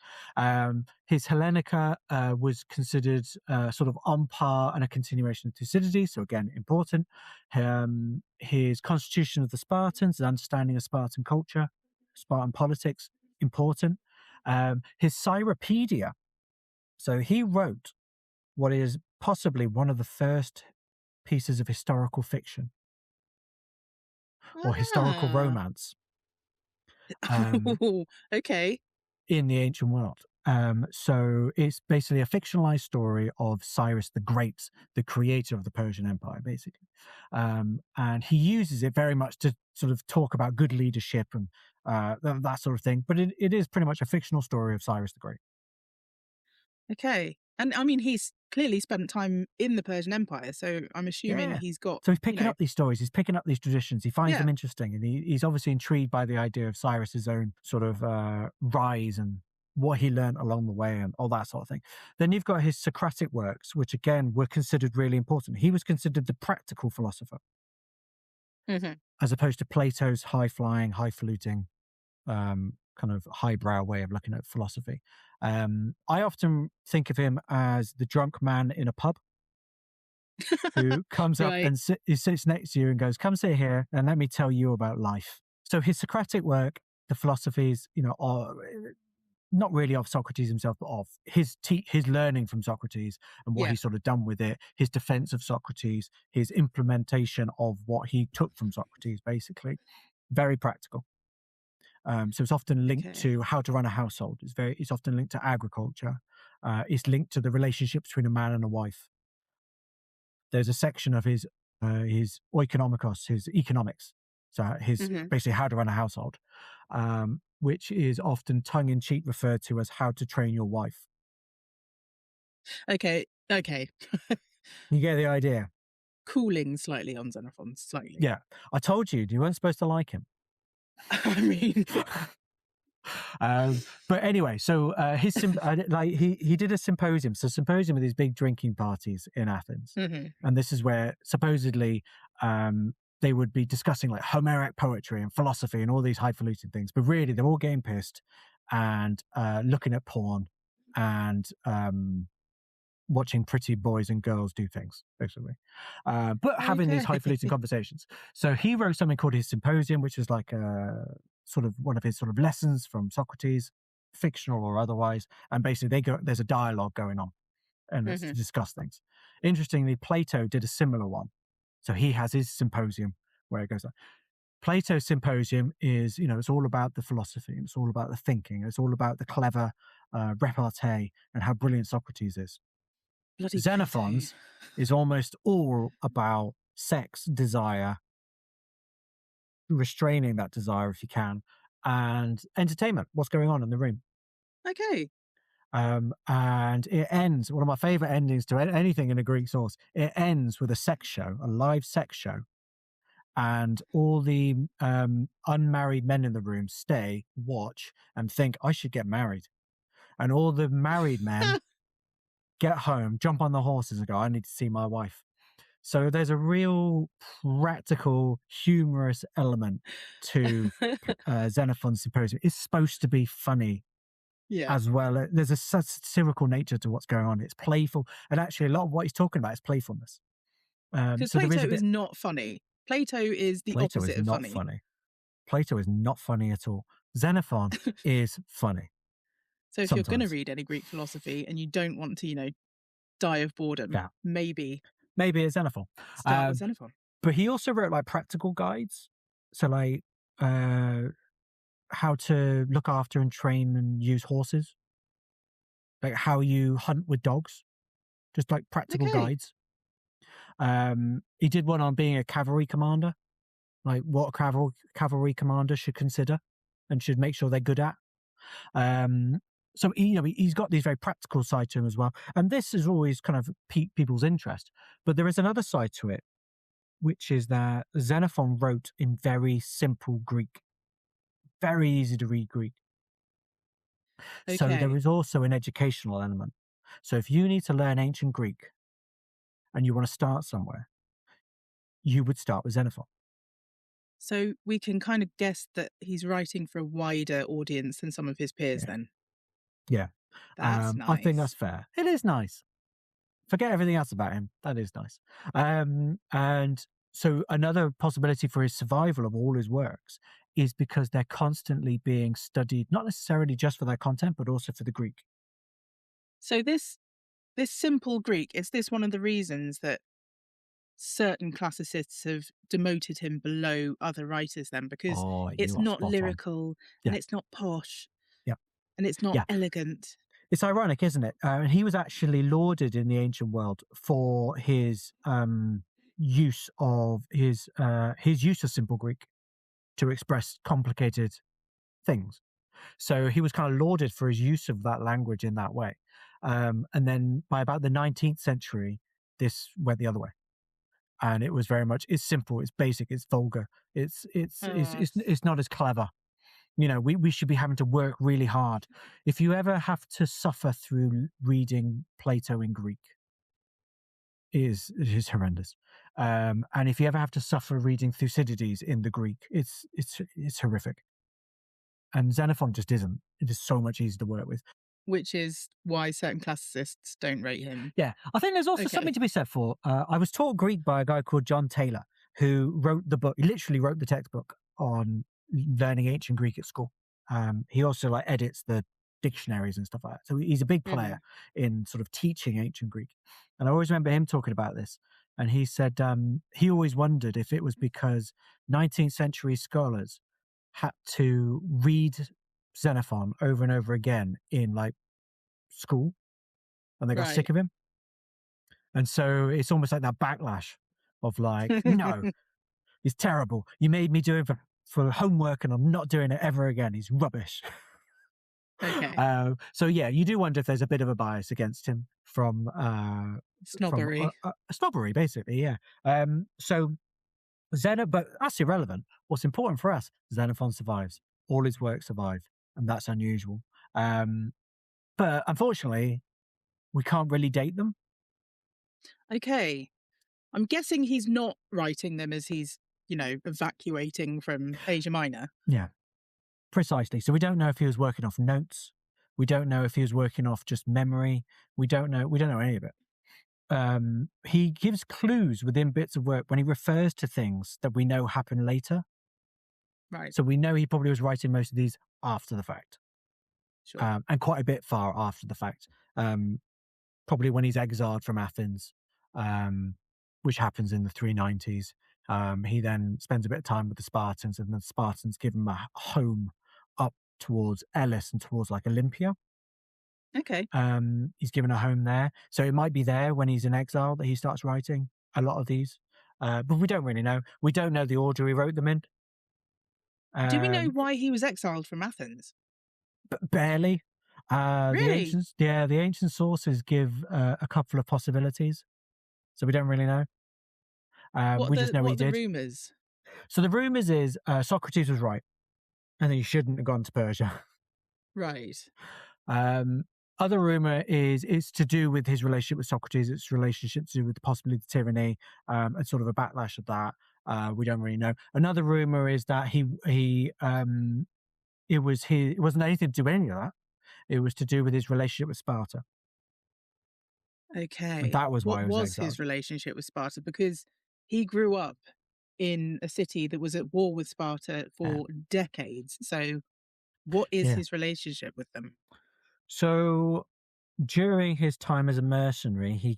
His Hellenica was considered sort of on par and a continuation of Thucydides, so again, important. His Constitution of the Spartans, an understanding of Spartan culture, Spartan politics, important. His Cyropedia, so he wrote what is possibly one of the first pieces of historical fiction or historical romance. Okay. In the ancient world. So it's basically a fictionalized story of Cyrus the Great, the creator of the Persian Empire, basically. And he uses it very much to sort of talk about good leadership that sort of thing. But it is pretty much a fictional story of Cyrus the Great. Okay. And I mean, he's clearly spent time in the Persian Empire, so I'm assuming he's got. So he's picking up these stories, he's picking up these traditions, he finds them interesting, and he's obviously intrigued by the idea of Cyrus's own sort of rise and what he learned along the way and all that sort of thing. Then you've got his Socratic works, which again were considered really important. He was considered the practical philosopher, as opposed to Plato's high-flying, highfalutin, kind of highbrow way of looking at philosophy. I often think of him as the drunk man in a pub who comes up and he sits next to you and goes, "Come sit here and let me tell you about life." So his Socratic work, the philosophies, are not really of Socrates himself, but of his learning from Socrates and what he's sort of done with it, his defense of Socrates, his implementation of what he took from Socrates, basically. Very practical. So it's often linked to how to run a household. It's often linked to agriculture. It's linked to the relationship between a man and a wife. There's a section of his oikonomikos, his economics. So his basically how to run a household, which is often tongue-in-cheek referred to as how to train your wife. Okay. You get the idea. Cooling slightly on Xenophon, slightly. Yeah. I told you weren't supposed to like him. I mean... but anyway, so he did a symposium. So symposium with these big drinking parties in Athens, and this is where supposedly they would be discussing like Homeric poetry and philosophy and all these highfalutin things. But really, they're all getting pissed and looking at porn and watching pretty boys and girls do things, basically. But having these highfalutin conversations. So he wrote something called his Symposium, which was like sort of one of his sort of lessons from Socrates, fictional or otherwise. And basically there's a dialogue going on and it's to discuss things. Interestingly, Plato did a similar one. So he has his Symposium where it goes on. Plato's Symposium is, it's all about the philosophy, and it's all about the thinking, it's all about the clever repartee and how brilliant Socrates is. Bloody Xenophon's is almost all about sex, desire, restraining that desire if you can, and entertainment, what's going on in the room. Okay. And it ends, one of my favorite endings to anything in a Greek source, it ends with a sex show, a live sex show. And all the unmarried men in the room stay, watch, and think, I should get married. And all the married men get home, jump on the horses and go, I need to see my wife. So there's a real practical, humorous element to Xenophon's Symposium. It's supposed to be funny as well. There's a satirical nature to what's going on. It's playful. And actually, a lot of what he's talking about is playfulness. Because Plato is not funny. Plato is the opposite of funny. Plato is not funny at all. Xenophon is funny. So if you're going to read any Greek philosophy and you don't want to, die of boredom, maybe it's Xenophon. Start with Xenophon. But he also wrote like practical guides. So like how to look after and train and use horses. Like how you hunt with dogs. Just like practical guides. He did one on being a cavalry commander. Like what a cavalry commander should consider and should make sure they're good at. So he's got these very practical side to him as well, and this has always kind of piqued people's interest. But there is another side to it, which is that Xenophon wrote in very simple Greek, very easy to read Greek. Okay. So there is also an educational element. So if you need to learn ancient Greek, and you want to start somewhere, you would start with Xenophon. So we can kind of guess that he's writing for a wider audience than some of his peers then. Yeah. That's nice. I think that's fair. It is nice. Forget everything else about him. That is nice. And so another possibility for his survival of all his works is because they're constantly being studied, not necessarily just for their content, but also for the Greek. So this simple Greek, is this one of the reasons that certain classicists have demoted him below other writers then? Because it's not lyrical and it's not posh. And it's not elegant. It's ironic, isn't it? He was actually lauded in the ancient world for his use of his use of simple Greek to express complicated things. So he was kind of lauded for his use of that language in that way. And then by about the 19th century, this went the other way. And it was very much, it's simple, it's basic, it's vulgar, it's not as clever. You know, we should be having to work really hard. If you ever have to suffer through reading Plato in Greek, it is horrendous. And if you ever have to suffer reading Thucydides in the Greek, it's horrific. And Xenophon just isn't. It is so much easier to work with. Which is why certain classicists don't rate him. Yeah, I think there's also something to be said for. I was taught Greek by a guy called John Taylor, who wrote the book. He literally wrote the textbook on learning ancient Greek at school. He also like edits the dictionaries and stuff like that. So he's a big player in sort of teaching ancient Greek. And I always remember him talking about this. And he said he always wondered if it was because 19th century scholars had to read Xenophon over and over again in like school, and they got sick of him. And so it's almost like that backlash of like, no, he's terrible. You made me do it for homework and I'm not doing it ever again. He's rubbish. Okay. So yeah, you do wonder if there's a bit of a bias against him from Snobbery. Snobbery, basically, yeah. So but that's irrelevant. What's important for us, Xenophon survives. All his work survive, and that's unusual. But unfortunately, we can't really date them. Okay. I'm guessing he's not writing them as he's, evacuating from Asia Minor. Yeah, precisely. So we don't know if he was working off notes. We don't know if he was working off just memory. We don't know any of it. He gives clues within bits of work when he refers to things that we know happen later. Right. So we know he probably was writing most of these after the fact. Sure. And quite a bit far after the fact. Probably when he's exiled from Athens, which happens in the 390s. He then spends a bit of time with the Spartans, and the Spartans give him a home up towards Elis and towards like Olympia. Okay. He's given a home there. So it might be there when he's in exile that he starts writing a lot of these. But we don't really know. We don't know the order he wrote them in. Do we know why he was exiled from Athens? Barely. Really? The ancient sources give a couple of possibilities. So we don't really know. We just know he did. What are the rumours? So the rumours is Socrates was right, and he shouldn't have gone to Persia. Right. Other rumour is it's to do with his relationship with Socrates. It's relationship to do with possibly the tyranny and sort of a backlash of that. We don't really know. Another rumour is that it wasn't anything to do with any of that. It was to do with his relationship with Sparta. Okay. And that was why what he was was exiled. his relationship with Sparta? Because he grew up in a city that was at war with Sparta for decades. So what is his relationship with them? So during his time as a mercenary, he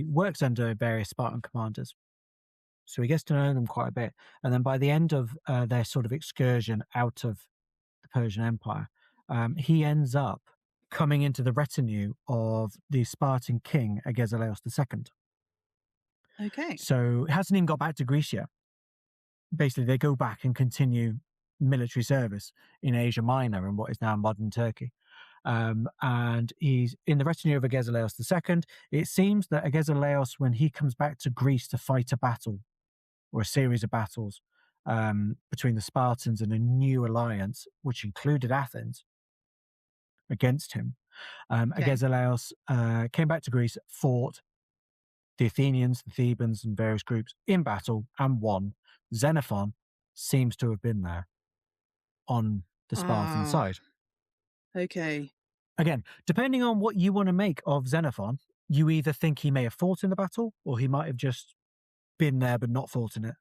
works under various Spartan commanders. So he gets to know them quite a bit. And then by the end of their sort of excursion out of the Persian Empire, he ends up coming into the retinue of the Spartan king, Agesilaus II. Okay. So he hasn't even got back to Greece yet. Basically, they go back and continue military service in Asia Minor and what is now modern Turkey. And he's in the retinue of Agesilaus II. It seems that Agesilaus, when he comes back to Greece to fight a battle or a series of battles between the Spartans and a new alliance, which included Athens, against him, Agesilaus came back to Greece, fought the Athenians, the Thebans, and various groups in battle and won. Xenophon seems to have been there on the Spartan side. Okay. Again, depending on what you want to make of Xenophon, you either think he may have fought in the battle or he might have just been there but not fought in it.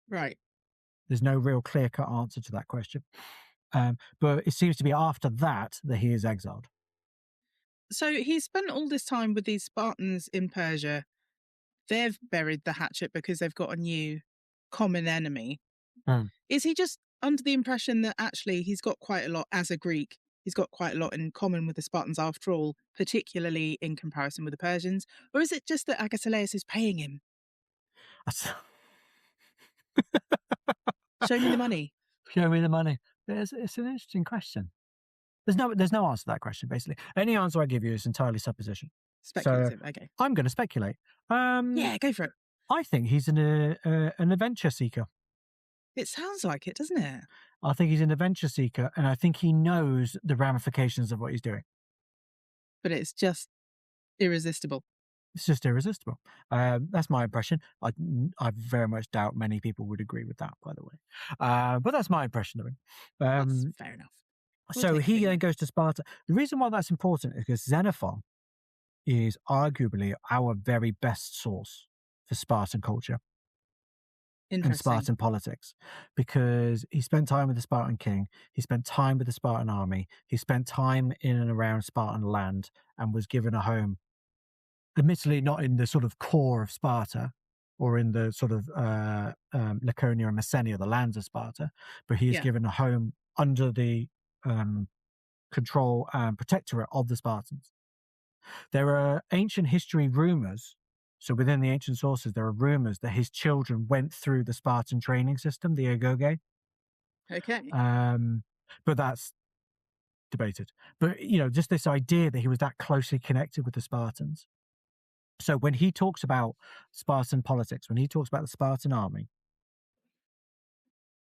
Right. There's no real clear-cut answer to that question. But it seems to be after that he is exiled. So he spent all this time with these Spartans in Persia. They've buried the hatchet because they've got a new common enemy. Is he just under the impression that actually he's got quite a lot, as a Greek, he's got quite a lot in common with the Spartans after all, particularly in comparison with the Persians? Or is it just that Agesilaus is paying him? Show me the money. Show me the money. It's an interesting question. There's no answer to that question, basically. Any answer I give you is entirely supposition. So Speculative. Okay. I'm going to speculate. Yeah, go for it. I think he's an adventure seeker. It sounds like it, doesn't it? I think he's an adventure seeker, and I think he knows the ramifications of what he's doing. But it's just irresistible. It's just irresistible. That's my impression. I very much doubt many people would agree with that, by the way. But that's my impression of him. That's fair enough. We'll So take he it. then goes to Sparta. The reason why that's important is because Xenophon is arguably our very best source for Spartan culture and Interesting. Spartan politics, because he spent time with the Spartan king, he spent time with the Spartan army, he spent time in and around Spartan land, and was given a home, admittedly not in the sort of core of Sparta or in the sort of Laconia and Messenia, the lands of Sparta, but he is given a home under the control and protectorate of the Spartans. There are ancient history rumors. So within the ancient sources, there are rumors that his children went through the Spartan training system, the agoge. Okay. But that's debated. But, just this idea that he was that closely connected with the Spartans. So when he talks about Spartan politics, when he talks about the Spartan army,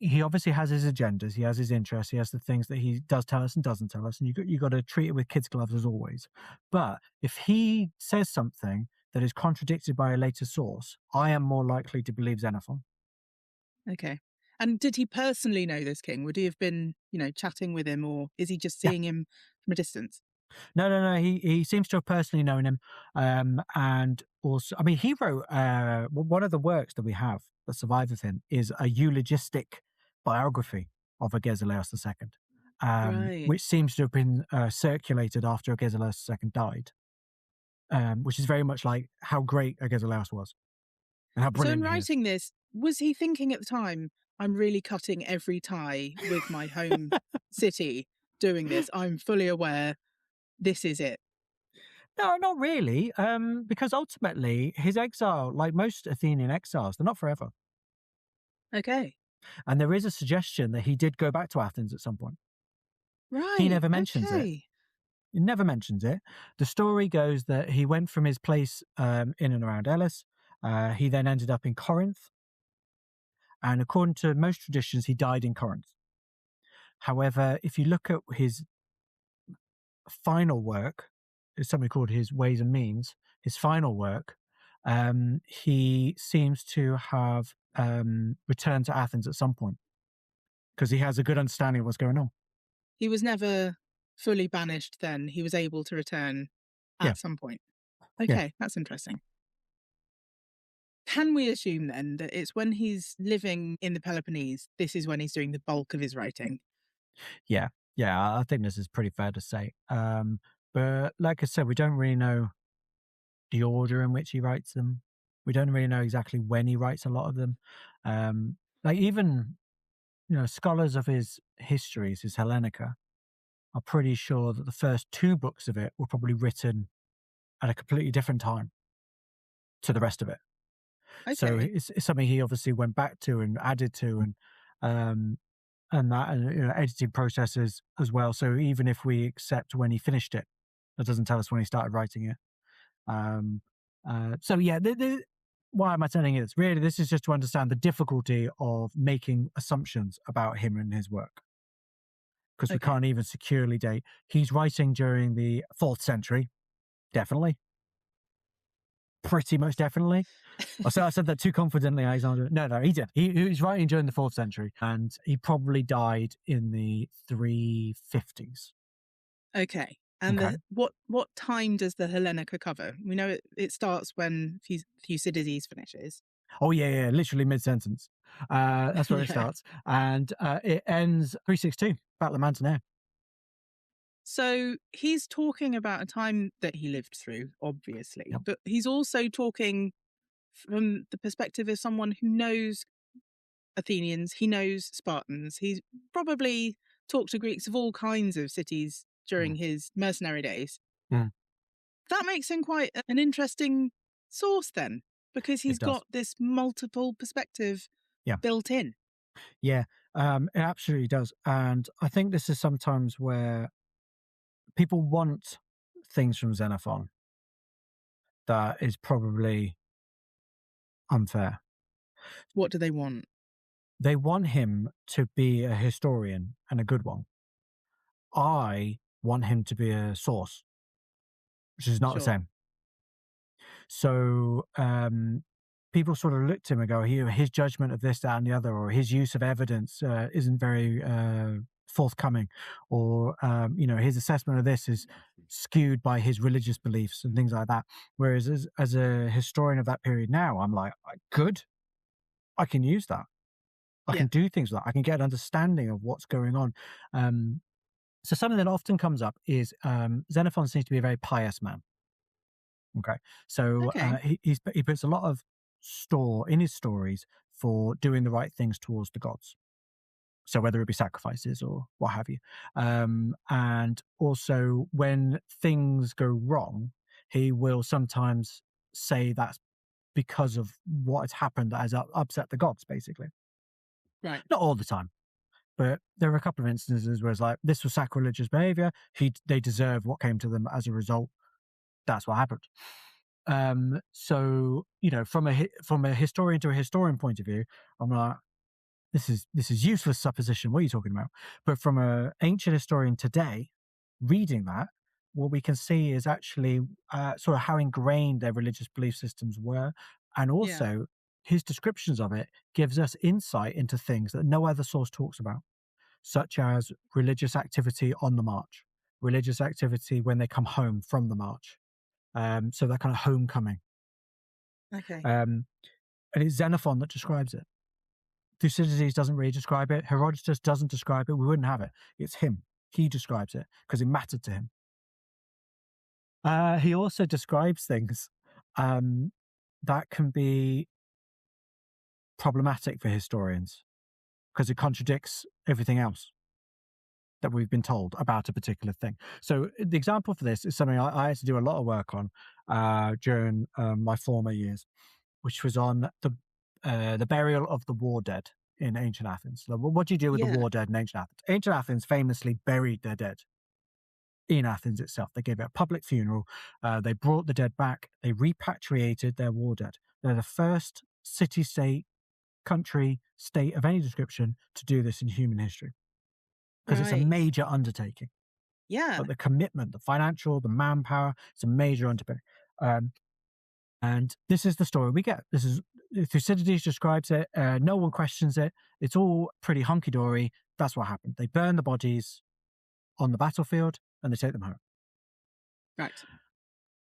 he obviously has his agendas, he has his interests, he has the things that he does tell us and doesn't tell us, and you got to treat it with kids' gloves as always. But if he says something that is contradicted by a later source, I am more likely to believe Xenophon. Okay. And did he personally know this king? Would he have been, chatting with him, or is he just seeing him from a distance? No. He seems to have personally known him. And also, I mean, he wrote one of the works that we have that survive of him is a eulogistic biography of Agesilaus II, Right. which seems to have been circulated after Agesilaus II died, which is very much like how great Agesilaus was and how So brilliant in he is. writing this, was he thinking at the time, I'm really cutting every tie with my home city doing this? I'm fully aware this is it. No, not really, because ultimately his exile, like most Athenian exiles, they're not forever. Okay. And there is a suggestion that he did go back to Athens at some point. Right. He never mentions it. He never mentions it. The story goes that he went from his place in and around Elis. He then ended up in Corinth. And according to most traditions, he died in Corinth. However, if you look at his final work, it's something called his Ways and Means, his final work, he seems to have returned to Athens at some point because he has a good understanding of what's going on. He was never fully banished then. He was able to return at some point. Okay, that's interesting. Can we assume then that it's when he's living in the Peloponnese, this is when he's doing the bulk of his writing? Yeah, I think this is pretty fair to say. But like I said, we don't really know the order in which he writes them. We don't really know exactly when he writes a lot of them. Like even, scholars of his histories, his Hellenica, are pretty sure that the first 2 books of it were probably written at a completely different time to the rest of it. Okay. So it's something he obviously went back to and added to, and editing processes as well. So even if we accept when he finished it, that doesn't tell us when he started writing it. Why am I telling you this? Really, this is just to understand the difficulty of making assumptions about him and his work. Because we can't even securely date. He's writing during the 4th century, definitely. Pretty much definitely. I said that too confidently, Alexander. No, he did. He was writing during the 4th century, and he probably died in the 350s. Okay. And what time does the Hellenica cover? We know it starts when Thucydides finishes. Oh, yeah, literally mid-sentence. That's where it starts. And it ends 362, Battle of Mantinea. So he's talking about a time that he lived through, obviously, but he's also talking from the perspective of someone who knows Athenians, he knows Spartans. He's probably talked to Greeks of all kinds of cities during his mercenary days. That makes him quite an interesting source then, because he's got this multiple perspective built in. Yeah. It absolutely does. And I think this is sometimes where people want things from Xenophon that is probably unfair. What do they want? They want him to be a historian and a good one. I want him to be a source, which is not the Sure. same. So people sort of look to him and go, his judgment of this, that, and the other, or his use of evidence isn't very forthcoming, or his assessment of this is skewed by his religious beliefs and things like that. Whereas as a historian of that period now, I'm like, good, I can use that. I can do things like that. I can get an understanding of what's going on. So something that often comes up is Xenophon seems to be a very pious man. Okay, so Okay. he puts a lot of store in his stories for doing the right things towards the gods. So whether it be sacrifices or what have you, and also when things go wrong, he will sometimes say that's because of what has happened that has upset the gods, basically. Right. Not all the time, but there are a couple of instances where it's like this was sacrilegious behavior. They deserve what came to them as a result. That's what happened. So from a historian to a historian point of view, I'm like, this is useless supposition. What are you talking about? But from an ancient historian today, reading that, what we can see is actually sort of how ingrained their religious belief systems were, and Yeah. also his descriptions of it gives us insight into things that no other source talks about, such as religious activity on the march, religious activity when they come home from the march. So that kind of homecoming. Okay. And it's Xenophon that describes it. Thucydides doesn't really describe it. Herodotus doesn't describe it. We wouldn't have it. It's him. He describes it because it mattered to him. He also describes things that can be problematic for historians because it contradicts everything else that we've been told about a particular thing. So the example for this is something I had to do a lot of work on during my former years, which was on the burial of the war dead in ancient Athens. So what do you do with the Yeah. war dead in ancient Athens? Ancient Athens famously buried their dead in Athens itself. They gave it a public funeral. They brought the dead back. They repatriated their war dead. They're the first city-state, country, state of any description to do this in human history because it's a Right. major undertaking. Yeah. But the commitment, the financial, the manpower, it's a major undertaking. And this is the story we get. This is Thucydides describes it. No one questions it. It's all pretty hunky dory. That's what happened. They burn the bodies on the battlefield and they take them home. Right.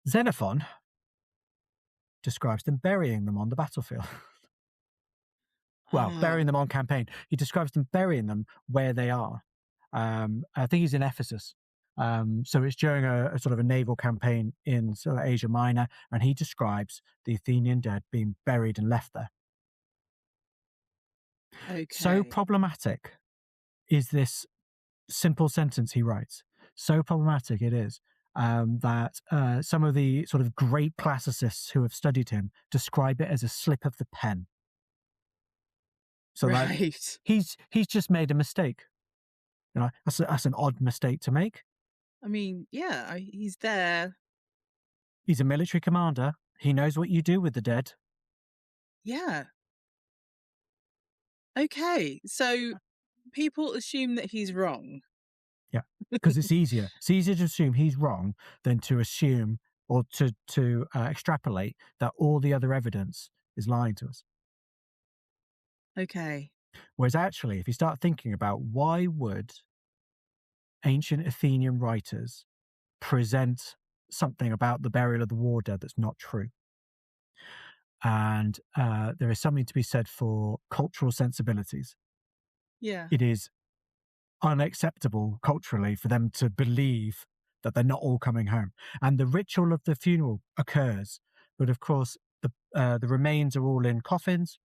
Xenophon describes them burying them on the battlefield. Well, Ah. burying them on campaign. He describes them burying them where they are. I think he's in Ephesus. So it's during a sort of a naval campaign in sort of Asia Minor, and he describes the Athenian dead being buried and left there. So Okay. problematic is this simple sentence he writes. So problematic it is that some of the sort of great classicists who have studied him describe it as a slip of the pen. So like Right. he's just made a mistake. That's an odd mistake to make. I mean, yeah, he's there. He's a military commander. He knows what you do with the dead. Yeah. Okay. So people assume that he's wrong. Yeah, because it's easier. It's easier to assume he's wrong than to assume or to extrapolate that all the other evidence is lying to us. Okay. Whereas actually, if you start thinking about why would ancient Athenian writers present something about the burial of the war dead that's not true? And there is something to be said for cultural sensibilities. Yeah. It is unacceptable culturally for them to believe that they're not all coming home. And the ritual of the funeral occurs, but of course the remains are all in coffins.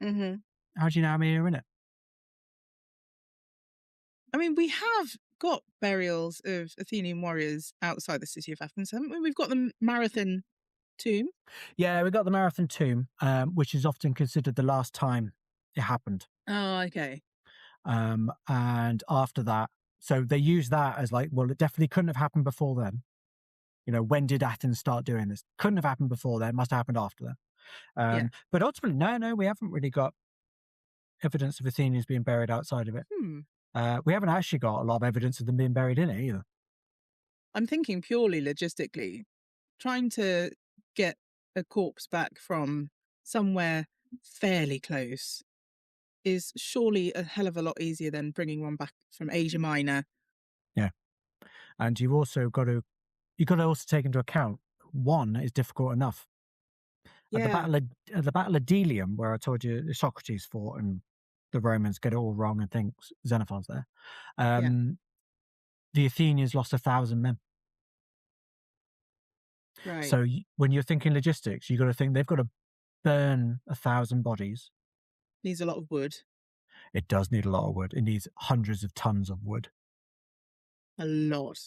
Mm-hmm. How do you know how many are in it? I mean, we have got burials of Athenian warriors outside the city of Athens, haven't we? We've got the Marathon tomb. Yeah, we got the Marathon tomb, which is often considered the last time it happened. Oh, okay. And after that, so they use that as like, well, it definitely couldn't have happened before then. When did Athens start doing this? Couldn't have happened before then. Must have happened after then. Yeah. But ultimately, no, we haven't really got evidence of Athenians being buried outside of it. We haven't actually got a lot of evidence of them being buried in it either. I'm thinking purely logistically. Trying to get a corpse back from somewhere fairly close is surely a hell of a lot easier than bringing one back from Asia Minor. Yeah. And you've got to also take into account, one is difficult enough. At the Battle of Delium, where I told you Socrates fought and the Romans get it all wrong and think Xenophon's there, the Athenians lost 1,000 men. Right. So when you're thinking logistics, you've got to think they've got to burn 1,000 bodies. Needs a lot of wood. It does need a lot of wood. It needs hundreds of tons of wood. A lot.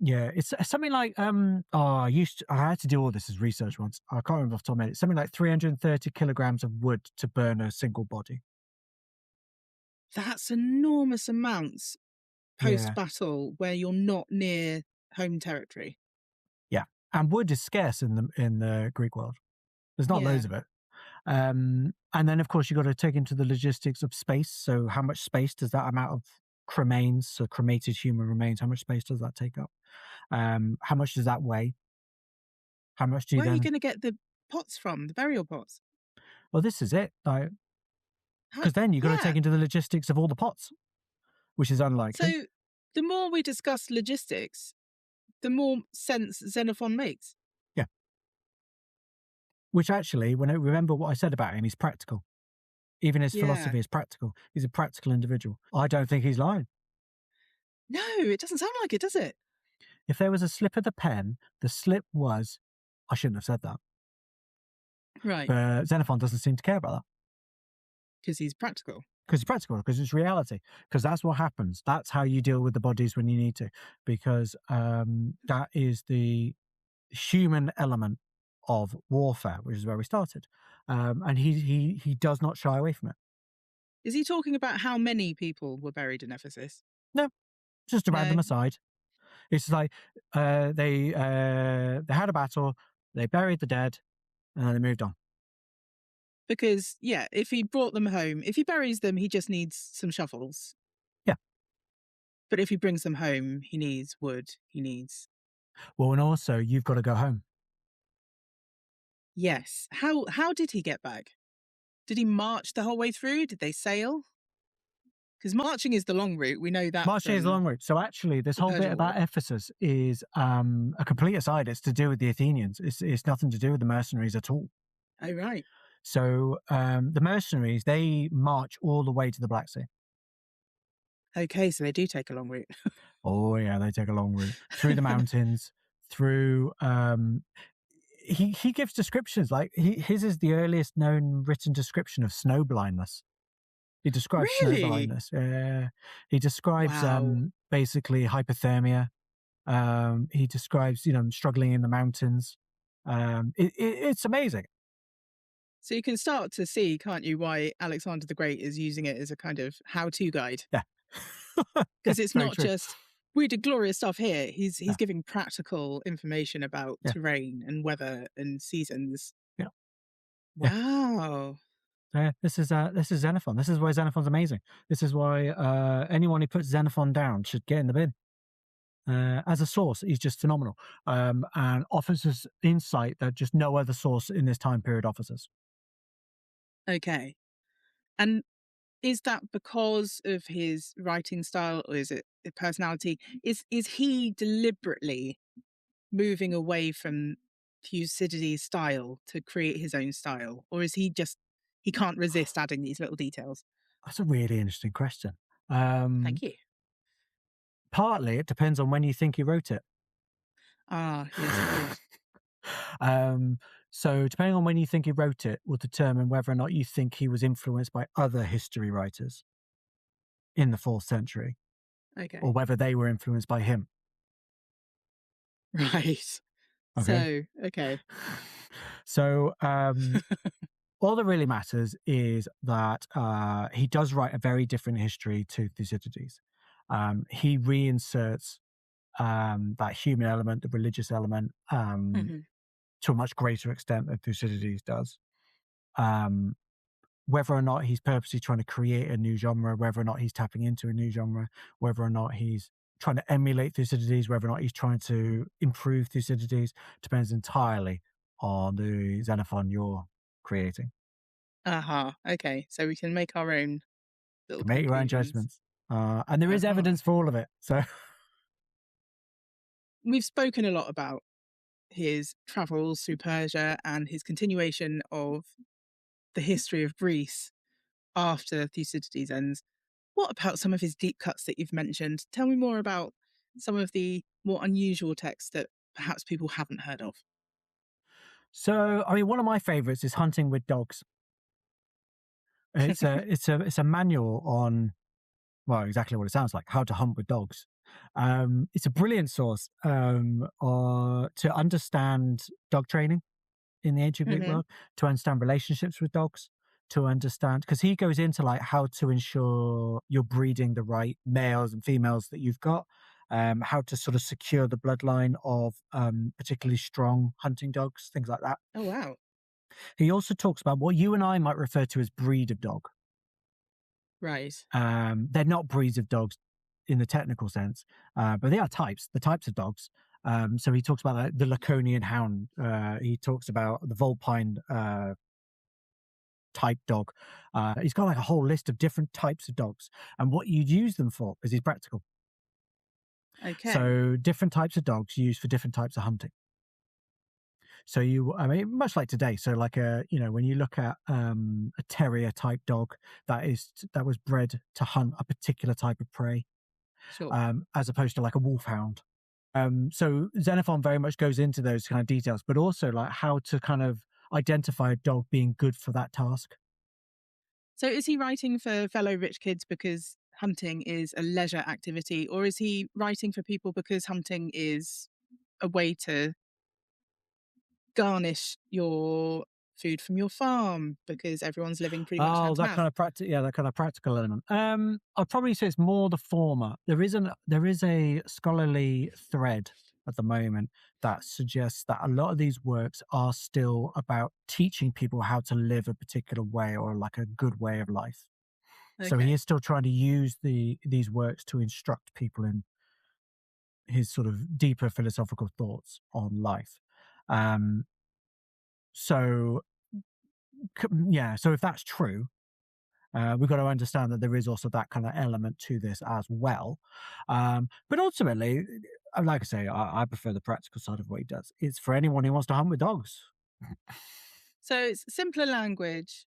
Yeah, it's something like I had to do all this as research once. I can't remember off the top of my head. It's something like 330 kilograms of wood to burn a single body. That's enormous amounts post-battle where you're not near home territory. Yeah, and wood is scarce in the Greek world. There's not loads of it. And then, of course, you've got to take into the logistics of space. So how much space does that amount of cremains, so cremated human remains, how much space does that take up? How much does that weigh? How much do you Where are you going to get the pots from, the burial pots? Well, this is it. Because then you've got to take into the logistics of all the pots, which is unlikely. So the more we discuss logistics, the more sense Xenophon makes. Yeah. Which actually, remember what I said about him, he's practical. Even his philosophy is practical. He's a practical individual. I don't think he's lying. No, it doesn't sound like it, does it? If there was a slip of the pen, the slip was, I shouldn't have said that. Right. But Xenophon doesn't seem to care about that. Because he's practical. Because it's reality. Because that's what happens. That's how you deal with the bodies when you need to. Because that is the human element of warfare, which is where we started. And he does not shy away from it. Is he talking about how many people were buried in Ephesus? No, just a random aside. It's like they had a battle, they buried the dead, and then they moved on. Because, if he brought them home, if he buries them, he just needs some shovels. Yeah. But if he brings them home, he needs wood, Well, and also, you've got to go home. Yes. How did he get back? Did he march the whole way through? Did they sail? Because marching is the long route. We know that. Marching is the long route. So actually, this whole bit about Ephesus is a complete aside. It's to do with the Athenians. It's nothing to do with the mercenaries at all. Oh, right. So the mercenaries, they march all the way to the Black Sea. Okay, so they do take a long route. Oh, yeah, they take a long route. Through the mountains, through... He gives descriptions, like his is the earliest known written description of snow blindness. He describes snow blindness. He describes basically hypothermia. He describes, struggling in the mountains. It's amazing. So you can start to see, can't you, why Alexander the Great is using it as a kind of how-to guide. Yeah. Because it's not just, we did glorious stuff here. He's giving practical information about terrain and weather and seasons. Yeah. Wow. This is Xenophon. This is why Xenophon's amazing. This is why anyone who puts Xenophon down should get in the bin. As a source, he's just phenomenal, and offers us insight that just no other source in this time period offers us. Okay. And is that because of his writing style, or is it personality? Is he deliberately moving away from Thucydides' style to create his own style? Or is he can't resist adding these little details? That's a really interesting question. Thank you. Partly, it depends on when you think he wrote it. Ah, yes, of course. So depending on when you think he wrote it will determine whether or not you think he was influenced by other history writers in the 4th century. Okay. Or whether they were influenced by him. Right. Okay. So, okay. So all that really matters is that he does write a very different history to Thucydides. He reinserts that human element, the religious element, to a much greater extent than Thucydides does. Whether or not he's purposely trying to create a new genre, whether or not he's tapping into a new genre, whether or not he's trying to emulate Thucydides, whether or not he's trying to improve Thucydides, depends entirely on the Xenophon you're creating. Okay, so we can make our own little Make your own conclusions. judgments. And there is evidence for all of it. So we've spoken a lot about his travels through Persia and his continuation of the history of Greece after Thucydides ends. What about some of his deep cuts that you've mentioned? Tell me more about some of the more unusual texts that perhaps people haven't heard of. So, I mean, one of my favorites is Hunting with Dogs. It's a manual on, well, exactly what it sounds like, how to hunt with dogs. It's a brilliant source to understand dog training in the ancient Greek world, to understand relationships with dogs, to understand, because he goes into like how to ensure you're breeding the right males and females that you've got, how to sort of secure the bloodline of particularly strong hunting dogs, things like that. Oh, wow. He also talks about what you and I might refer to as breed of dog. Right. They're not breeds of dogs in the technical sense, but they are the types of dogs. So he talks about the Laconian hound. He talks about the Vulpine type dog. He's got like a whole list of different types of dogs, and what you'd use them for is he's practical. Okay. So different types of dogs used for different types of hunting. So I mean, much like today. So like when you look at a terrier type dog that was bred to hunt a particular type of prey, sure. As opposed to like a wolfhound. So Xenophon very much goes into those kind of details, but also like how to kind of identify a dog being good for that task. So is he writing for fellow rich kids because hunting is a leisure activity, or is he writing for people because hunting is a way to garnish your food from your farm because everyone's living pretty much hand to mouth? That kind of practical element. I'd probably say it's more the former. There is a scholarly thread at the moment that suggests that a lot of these works are still about teaching people how to live a particular way or like a good way of life. Okay. So he is still trying to use these works to instruct people in his sort of deeper philosophical thoughts on life. So if that's true, we've got to understand that there is also that kind of element to this as well. But ultimately, like I say, I prefer the practical side of what he does. It's for anyone who wants to hunt with dogs. So it's simpler language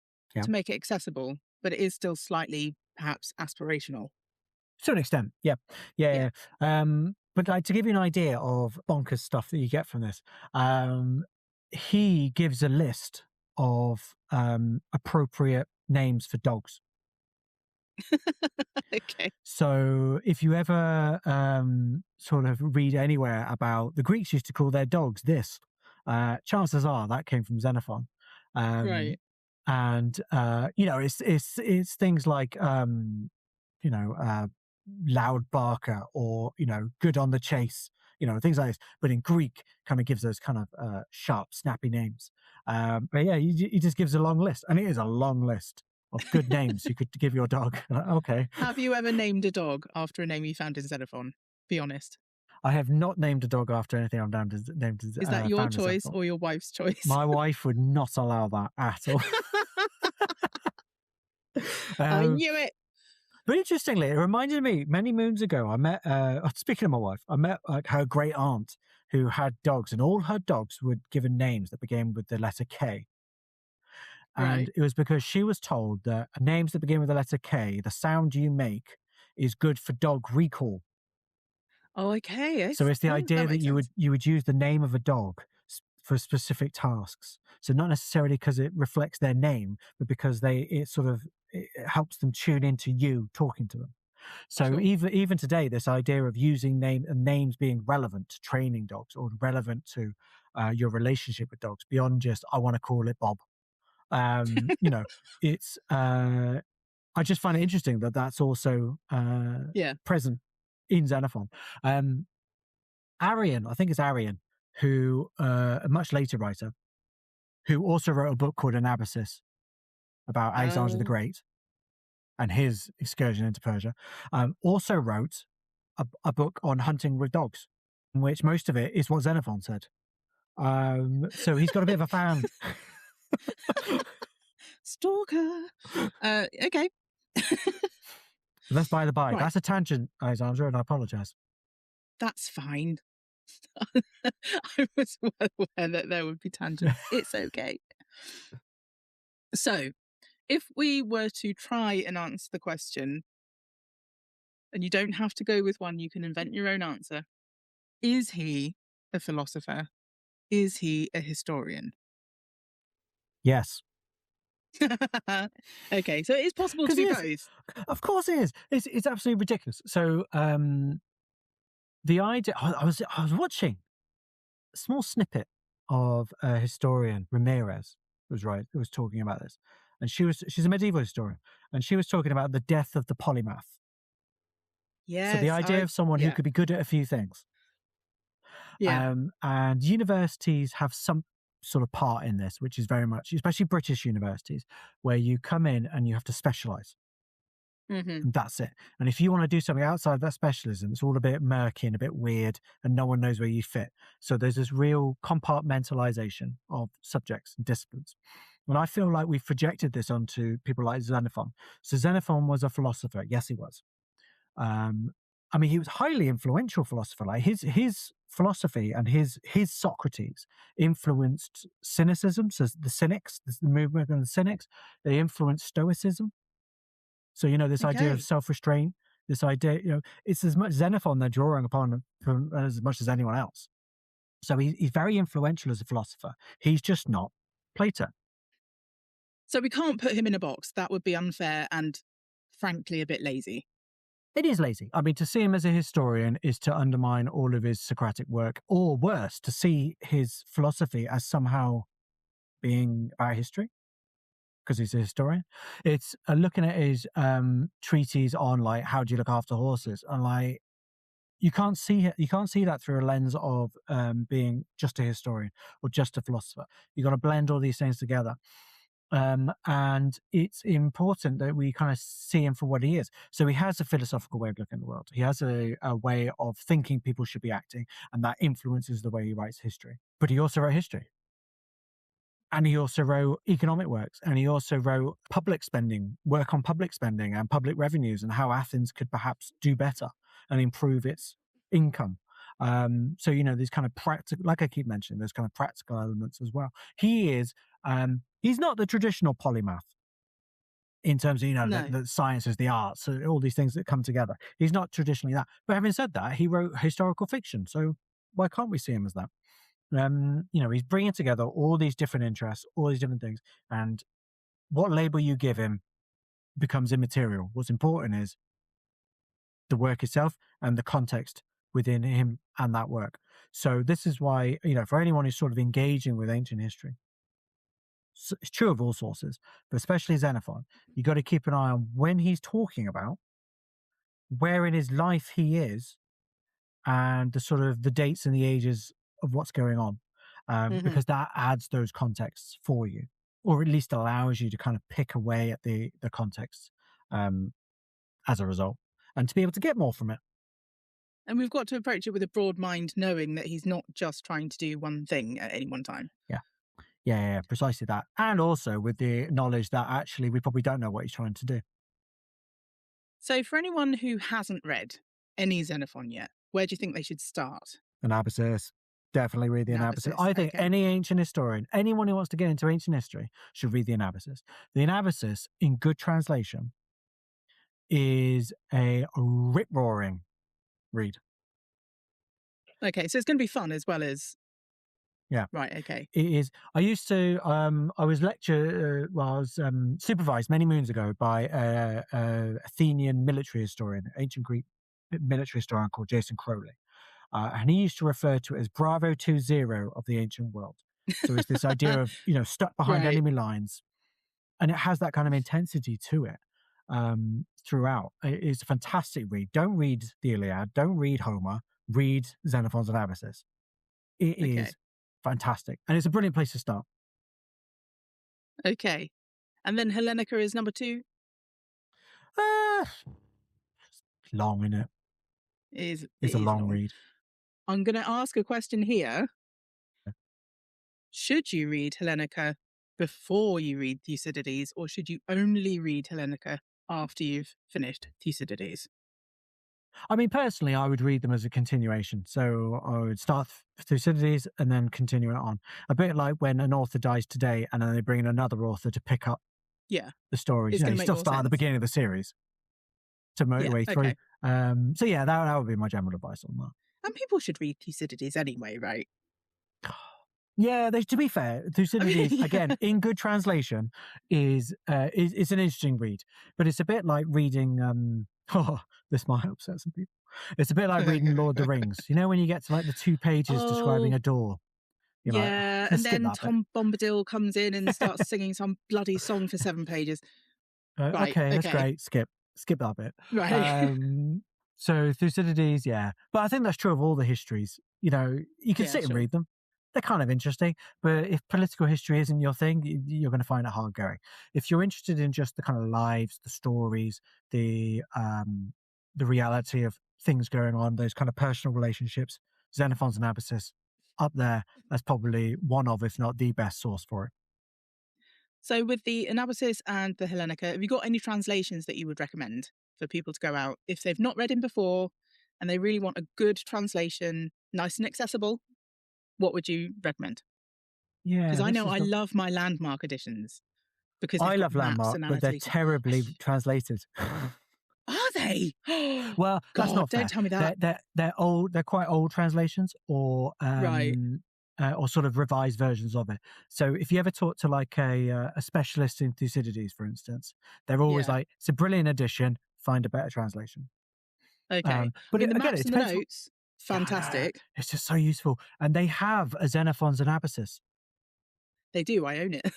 to make it accessible, but it is still slightly, perhaps, aspirational. To an extent, yeah. But like, to give you an idea of bonkers stuff that you get from this, he gives a list of appropriate names for dogs. Okay. So if you ever sort of read anywhere about the Greeks used to call their dogs this, chances are that came from Xenophon. Right. And it's things like loud barker or good on the chase, things like this, but in Greek kind of gives those kind of sharp snappy names. But yeah, he just gives a long list, and it is a long list of good names you could give your dog. Okay. Have you ever named a dog after a name you found in Xenophon? Be honest. I have not named a dog after anything I've named. Is that your choice or your wife's choice? My wife would not allow that at all. I knew it. But interestingly, it reminded me many moons ago, I met, speaking of my wife, I met her great aunt who had dogs, and all her dogs were given names that began with the letter K. And it was because she was told that names that begin with the letter K, the sound you make is good for dog recall. Oh, okay. So it's the idea that you would use the name of a dog for specific tasks. So not necessarily because it reflects their name, but because it helps them tune into you talking to them. So sure. even today, this idea of using names being relevant to training dogs or relevant to your relationship with dogs beyond just I want to call it Bob. You know, it's I just find it interesting that that's also present in Xenophon. Arrian, I think it's Arrian, who a much later writer, who also wrote a book called Anabasis about Alexander the Great and his excursion into Persia, also wrote a book on hunting with dogs, in which most of it is what Xenophon said. So he's got a bit of a fan. Stalker. Okay. That's by the by. Right. That's a tangent, Alexandra, and I apologise. That's fine. I was well aware that there would be tangents. It's okay. So, if we were to try and answer the question, and you don't have to go with one, you can invent your own answer. Is he a philosopher? Is he a historian? Yes. Okay, so it is possible to be both. Of course it is. It's absolutely ridiculous. So the idea, I was watching a small snippet of a historian, Ramirez, who was talking about this. And she's a medieval historian, and she was talking about the death of the polymath. Yes. So the idea of someone who could be good at a few things. Yeah. And universities have some sort of part in this, which is very much, especially British universities, where you come in and you have to specialize. And that's it. And if you want to do something outside that specialism, it's all a bit murky and a bit weird, and no one knows where you fit. So there's this real compartmentalization of subjects and disciplines. And I feel like we've projected this onto people like Xenophon. So Xenophon was a philosopher. Yes, he was. I mean, he was a highly influential philosopher. Like his philosophy and his Socrates influenced cynicism. So the Cynics, the movement of the Cynics, they influenced Stoicism. So, this idea of self-restraint, this idea, it's as much Xenophon they're drawing upon from as much as anyone else. So he's very influential as a philosopher. He's just not Plato. So we can't put him in a box. That would be unfair and, frankly, a bit lazy. It is lazy. I mean, to see him as a historian is to undermine all of his Socratic work, or worse, to see his philosophy as somehow being about history, because he's a historian. It's looking at his treatise on like how do you look after horses, and like you can't see that through a lens of being just a historian or just a philosopher. You've got to blend all these things together. And it's important that we kind of see him for what he is. So he has a philosophical way of looking at the world. He has a way of thinking people should be acting, and that influences the way he writes history. But he also wrote history. And he also wrote economic works, and he also wrote work on public spending and public revenues, and how Athens could perhaps do better and improve its income. So, these kind of practical, like I keep mentioning, those kind of practical elements as well. He is, he's not the traditional polymath in terms of, the sciences, the arts, all these things that come together. He's not traditionally that. But having said that, he wrote historical fiction. So why can't we see him as that? He's bringing together all these different interests, all these different things, and what label you give him becomes immaterial. What's important is the work itself and the context within him and that work. So this is why, for anyone who's sort of engaging with ancient history, it's true of all sources, but especially Xenophon, you got to keep an eye on when he's talking about where in his life he is and the sort of the dates and the ages of what's going on, because that adds those contexts for you, or at least allows you to kind of pick away at the context as a result, and to be able to get more from it. And we've got to approach it with a broad mind, knowing that he's not just trying to do one thing at any one time. Yeah, precisely that. And also with the knowledge that actually we probably don't know what he's trying to do. So for anyone who hasn't read any Xenophon yet, where do you think they should start? Anabasis. Definitely read the Anabasis. I think any ancient historian, anyone who wants to get into ancient history, should read the Anabasis. The Anabasis, in good translation, is a rip-roaring read. Okay, so it's going to be fun as well as... Yeah. Right, okay. It is. I used to, I was supervised many moons ago by an Athenian military historian, ancient Greek military historian called Jason Crowley. And he used to refer to it as Bravo 20 of the ancient world. So it's this idea of, stuck behind enemy lines, and it has that kind of intensity to it throughout. It's a fantastic read. Don't read the Iliad. Don't read Homer. Read Xenophon's Anabasis. It Okay. is fantastic, and it's a brilliant place to start. Okay. And then Hellenica is number 2? Long, isn't it? It's a long long. read. I'm going to ask a question here. Yeah. Should you read Hellenica before you read Thucydides, or should you only read Hellenica after you've finished Thucydides? I mean, personally, I would read them as a continuation. So I would start Thucydides and then continue it on. A bit like when an author dies today and then they bring in another author to pick up Yeah. the stories. It's You know, gonna you make still more start at the sense. beginning of the series to make your way through. Okay. So yeah, that would be my general advice on that. And people should read Thucydides anyway, right? Yeah, to be fair, Thucydides, Yeah. again, in good translation, is an interesting read. But it's a bit like reading, this might upset some people. It's a bit like reading Lord of the Rings. You know, when you get to like the 2 pages describing a door? You're Yeah, like, and skip then that bit. Tom Bombadil comes in and starts singing some bloody song for 7 pages. Right, Okay, that's okay. great. Skip that bit. Right. So Thucydides, yeah. But I think that's true of all the histories. You know, you can Yeah, sit and sure. read them. They're kind of interesting. But if political history isn't your thing, you're going to find it hard going. If you're interested in just the kind of lives, the stories, the reality of things going on, those kind of personal relationships, Xenophon's Anabasis, up there, that's probably one of, if not the best source for it. So with the Anabasis and the Hellenica, have you got any translations that you would recommend for people to go out if they've not read him before and they really want a good translation, nice and accessible? What would you recommend? Yeah, Because I know I love my landmark editions because they've I got love maps Landmark, and but they're annotations. terribly translated. Are they? Well, that's God, not fair. don't tell me that. They're old. They're quite old translations, or Right. or sort of revised versions of it. So if you ever talk to like a specialist in Thucydides, for instance, they're always Yeah. like, "It's a brilliant edition. Find a better translation." Okay. But I mean, the again, maps it and the depends. notes, Yeah, I know. fantastic. It's just so useful, and they have a Xenophon's Anabasis. They do. I own it.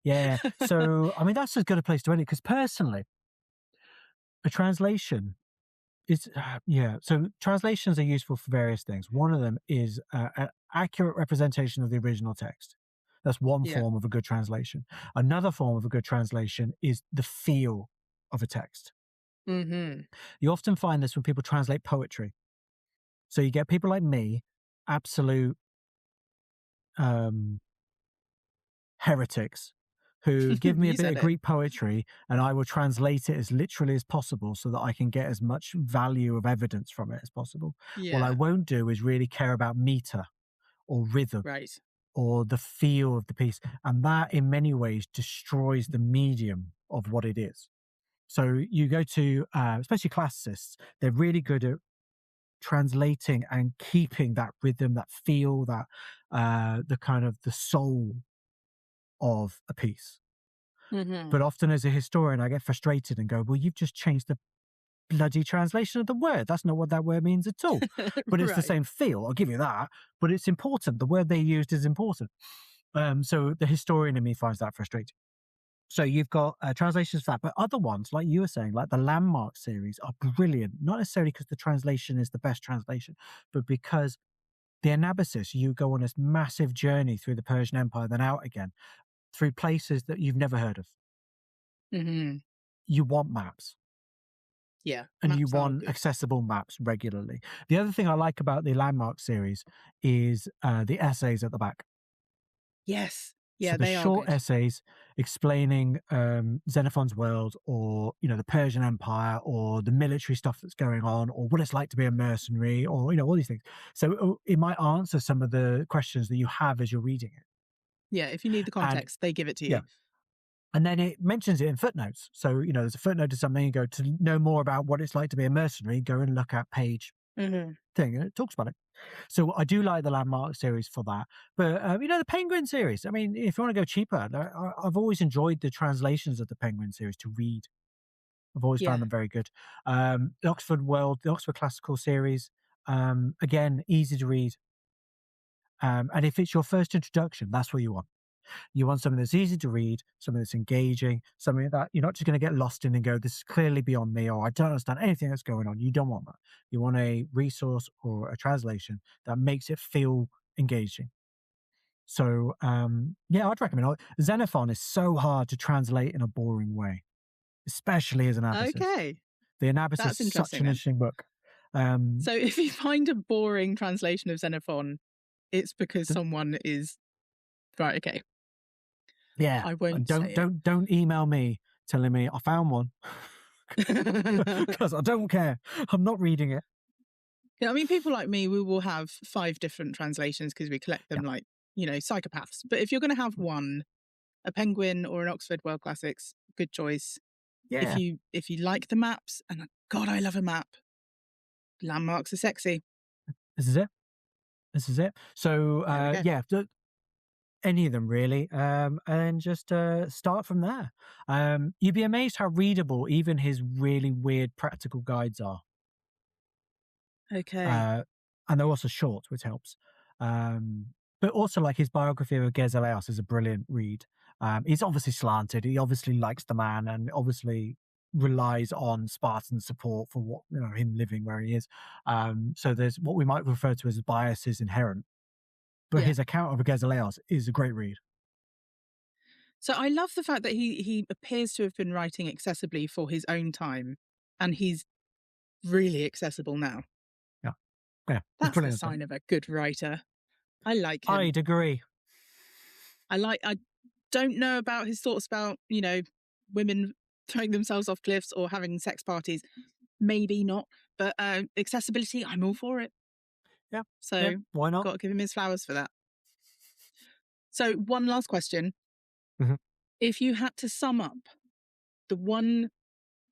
Yeah. So I mean, that's as good a place to end it because personally, a translation. So translations are useful for various things. One of them is an accurate representation of the original text. That's one Yeah. form of a good translation. Another form of a good translation is the feel of a text. Mm-hmm. You often find this when people translate poetry. So you get people like me, absolute heretics, who give me a You bit said of it. Greek poetry and I will translate it as literally as possible so that I can get as much value of evidence from it as possible. What I Yeah. won't do is really care about meter or rhythm Right. or the feel of the piece. And that in many ways destroys the medium of what it is. So you go to, especially classicists, they're really good at translating and keeping that rhythm, that feel, that the kind of the soul of a piece. Mm-hmm. But often as a historian, I get frustrated and go, well, you've just changed the bloody translation of the word. That's not what that word means at all. But it's the Right. same feel. I'll give you that. But it's important. The word they used is important. So the historian in me finds that frustrating. So you've got translations for that. But other ones, like you were saying, like the Landmark series are brilliant. Not necessarily because the translation is the best translation, but because the Anabasis, you go on this massive journey through the Persian Empire, then out again, through places that you've never heard of. Mm-hmm. You want maps. Yeah. And you Maps are want good. accessible maps regularly. The other thing I like about the Landmark series is the essays at the back. Yes. So Yeah, the they are short good. essays explaining Xenophon's world, or the Persian Empire, or the military stuff that's going on, or what it's like to be a mercenary, or all these things. So it might answer some of the questions that you have as you're reading it. Yeah, if you need the And context, they give it to yeah, you. and then it mentions it in footnotes. So there's a footnote to something. You go to know more about what it's like to be a mercenary. Go and look at page Mm-hmm. thing, and it talks about it. So I do like the Landmark series for that. But the Penguin series, I mean, if you want to go cheaper, I've always enjoyed the translations of the Penguin series to read. I've always found Yeah. them very good. The Oxford Classical series, again, easy to read. And if it's your first introduction, that's what you want. You want something that's easy to read, something that's engaging, something that you're not just going to get lost in and go, this is clearly beyond me, or I don't understand anything that's going on. You don't want that. You want a resource or a translation that makes it feel engaging. So, yeah, I'd recommend it. Xenophon is so hard to translate in a boring way, especially as an Anabasis. Okay. The Anabasis That's is such an interesting book. So if you find a boring translation of Xenophon, it's because someone is right. Okay. Yeah. I won't don't email me telling me I found one because I don't care. I'm not reading it. Yeah, I mean, people like me, we will have 5 different translations because we collect them like, psychopaths. But if you're going to have one, a Penguin or an Oxford World Classics, good choice. Yeah. If you like the maps, and God, I love a map. Landmarks are sexy. This is it. So yeah, any of them really, and just start from there. You'd be amazed how readable even his really weird practical guides are. Okay. And they're also short, which helps. But also, like, his biography of Agesilaus is a brilliant read. He's obviously slanted. He obviously likes the man, and obviously relies on Spartan support for what him living where he is. So there's what we might refer to as biases inherent. But his account of Agesilaus is a great read. So I love the fact that he appears to have been writing accessibly for his own time, and he's really accessible now. Yeah, that's the sign of a good writer. I like him. I'd agree. I don't know about his thoughts about women throwing themselves off cliffs or having sex parties. Maybe not, but accessibility, I'm all for it. Yeah. So why not? Got to give him his flowers for that. So one last question. Mm-hmm. If you had to sum up the one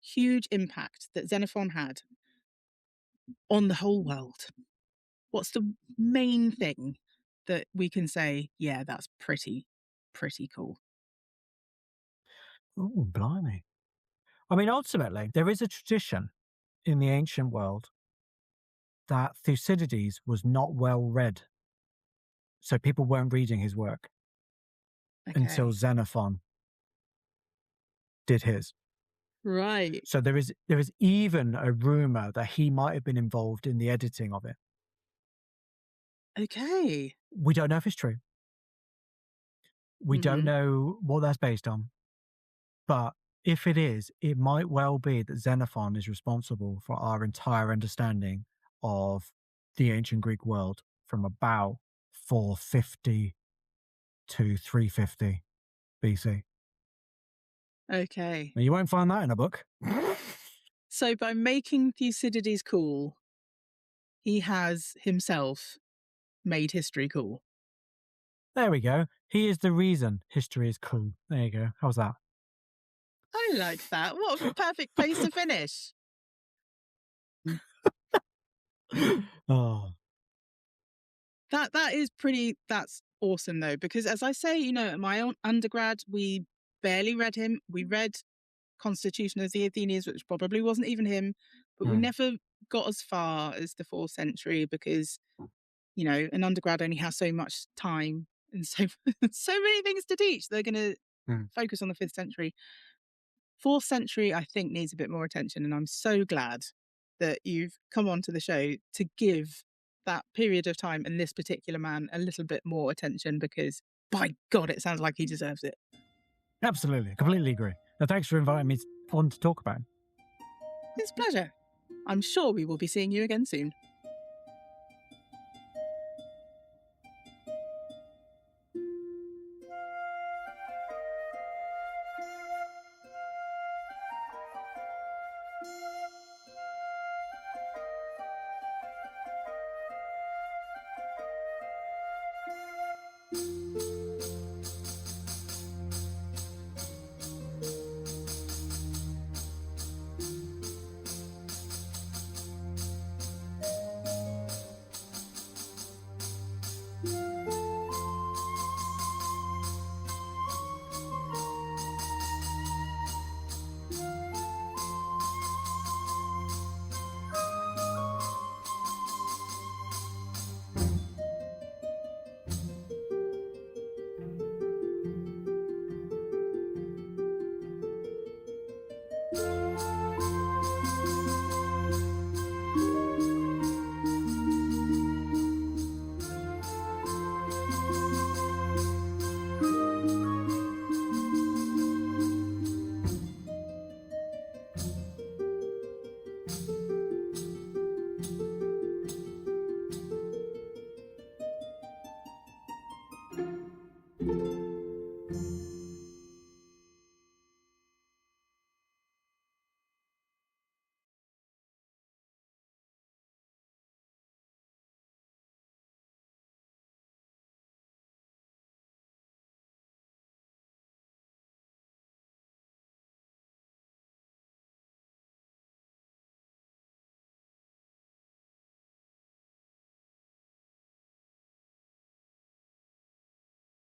huge impact that Xenophon had on the whole world, what's the main thing that we can say, yeah, that's pretty cool? Oh, blimey. I mean, ultimately, there is a tradition in the ancient world that Thucydides was not well read. So people weren't reading his work until Xenophon did his. Right. So there is even a rumor that he might have been involved in the editing of it. Okay. We don't know if it's true. We don't know what that's based on. But if it is, it might well be that Xenophon is responsible for our entire understanding of the ancient Greek world from about 450 to 350 BC. Okay. Now, you won't find that in a book. So by making Thucydides cool, he has himself made history cool. There we go. He is the reason history is cool. There you go. How's that? I like that. What a perfect place to finish. Oh. That's awesome though, because as I say, at my own undergrad, we barely read him. We read Constitution of the Athenians, which probably wasn't even him, but we never got as far as the 4th century because, an undergrad only has so much time and so many things to teach. They're going to focus on the 5th century. 4th century, I think, needs a bit more attention, and I'm so glad that you've come onto the show to give that period of time and this particular man a little bit more attention, because by God, it sounds like he deserves it. Absolutely. Completely agree. Now, thanks for inviting me on to talk about him. It's a pleasure. I'm sure we will be seeing you again soon.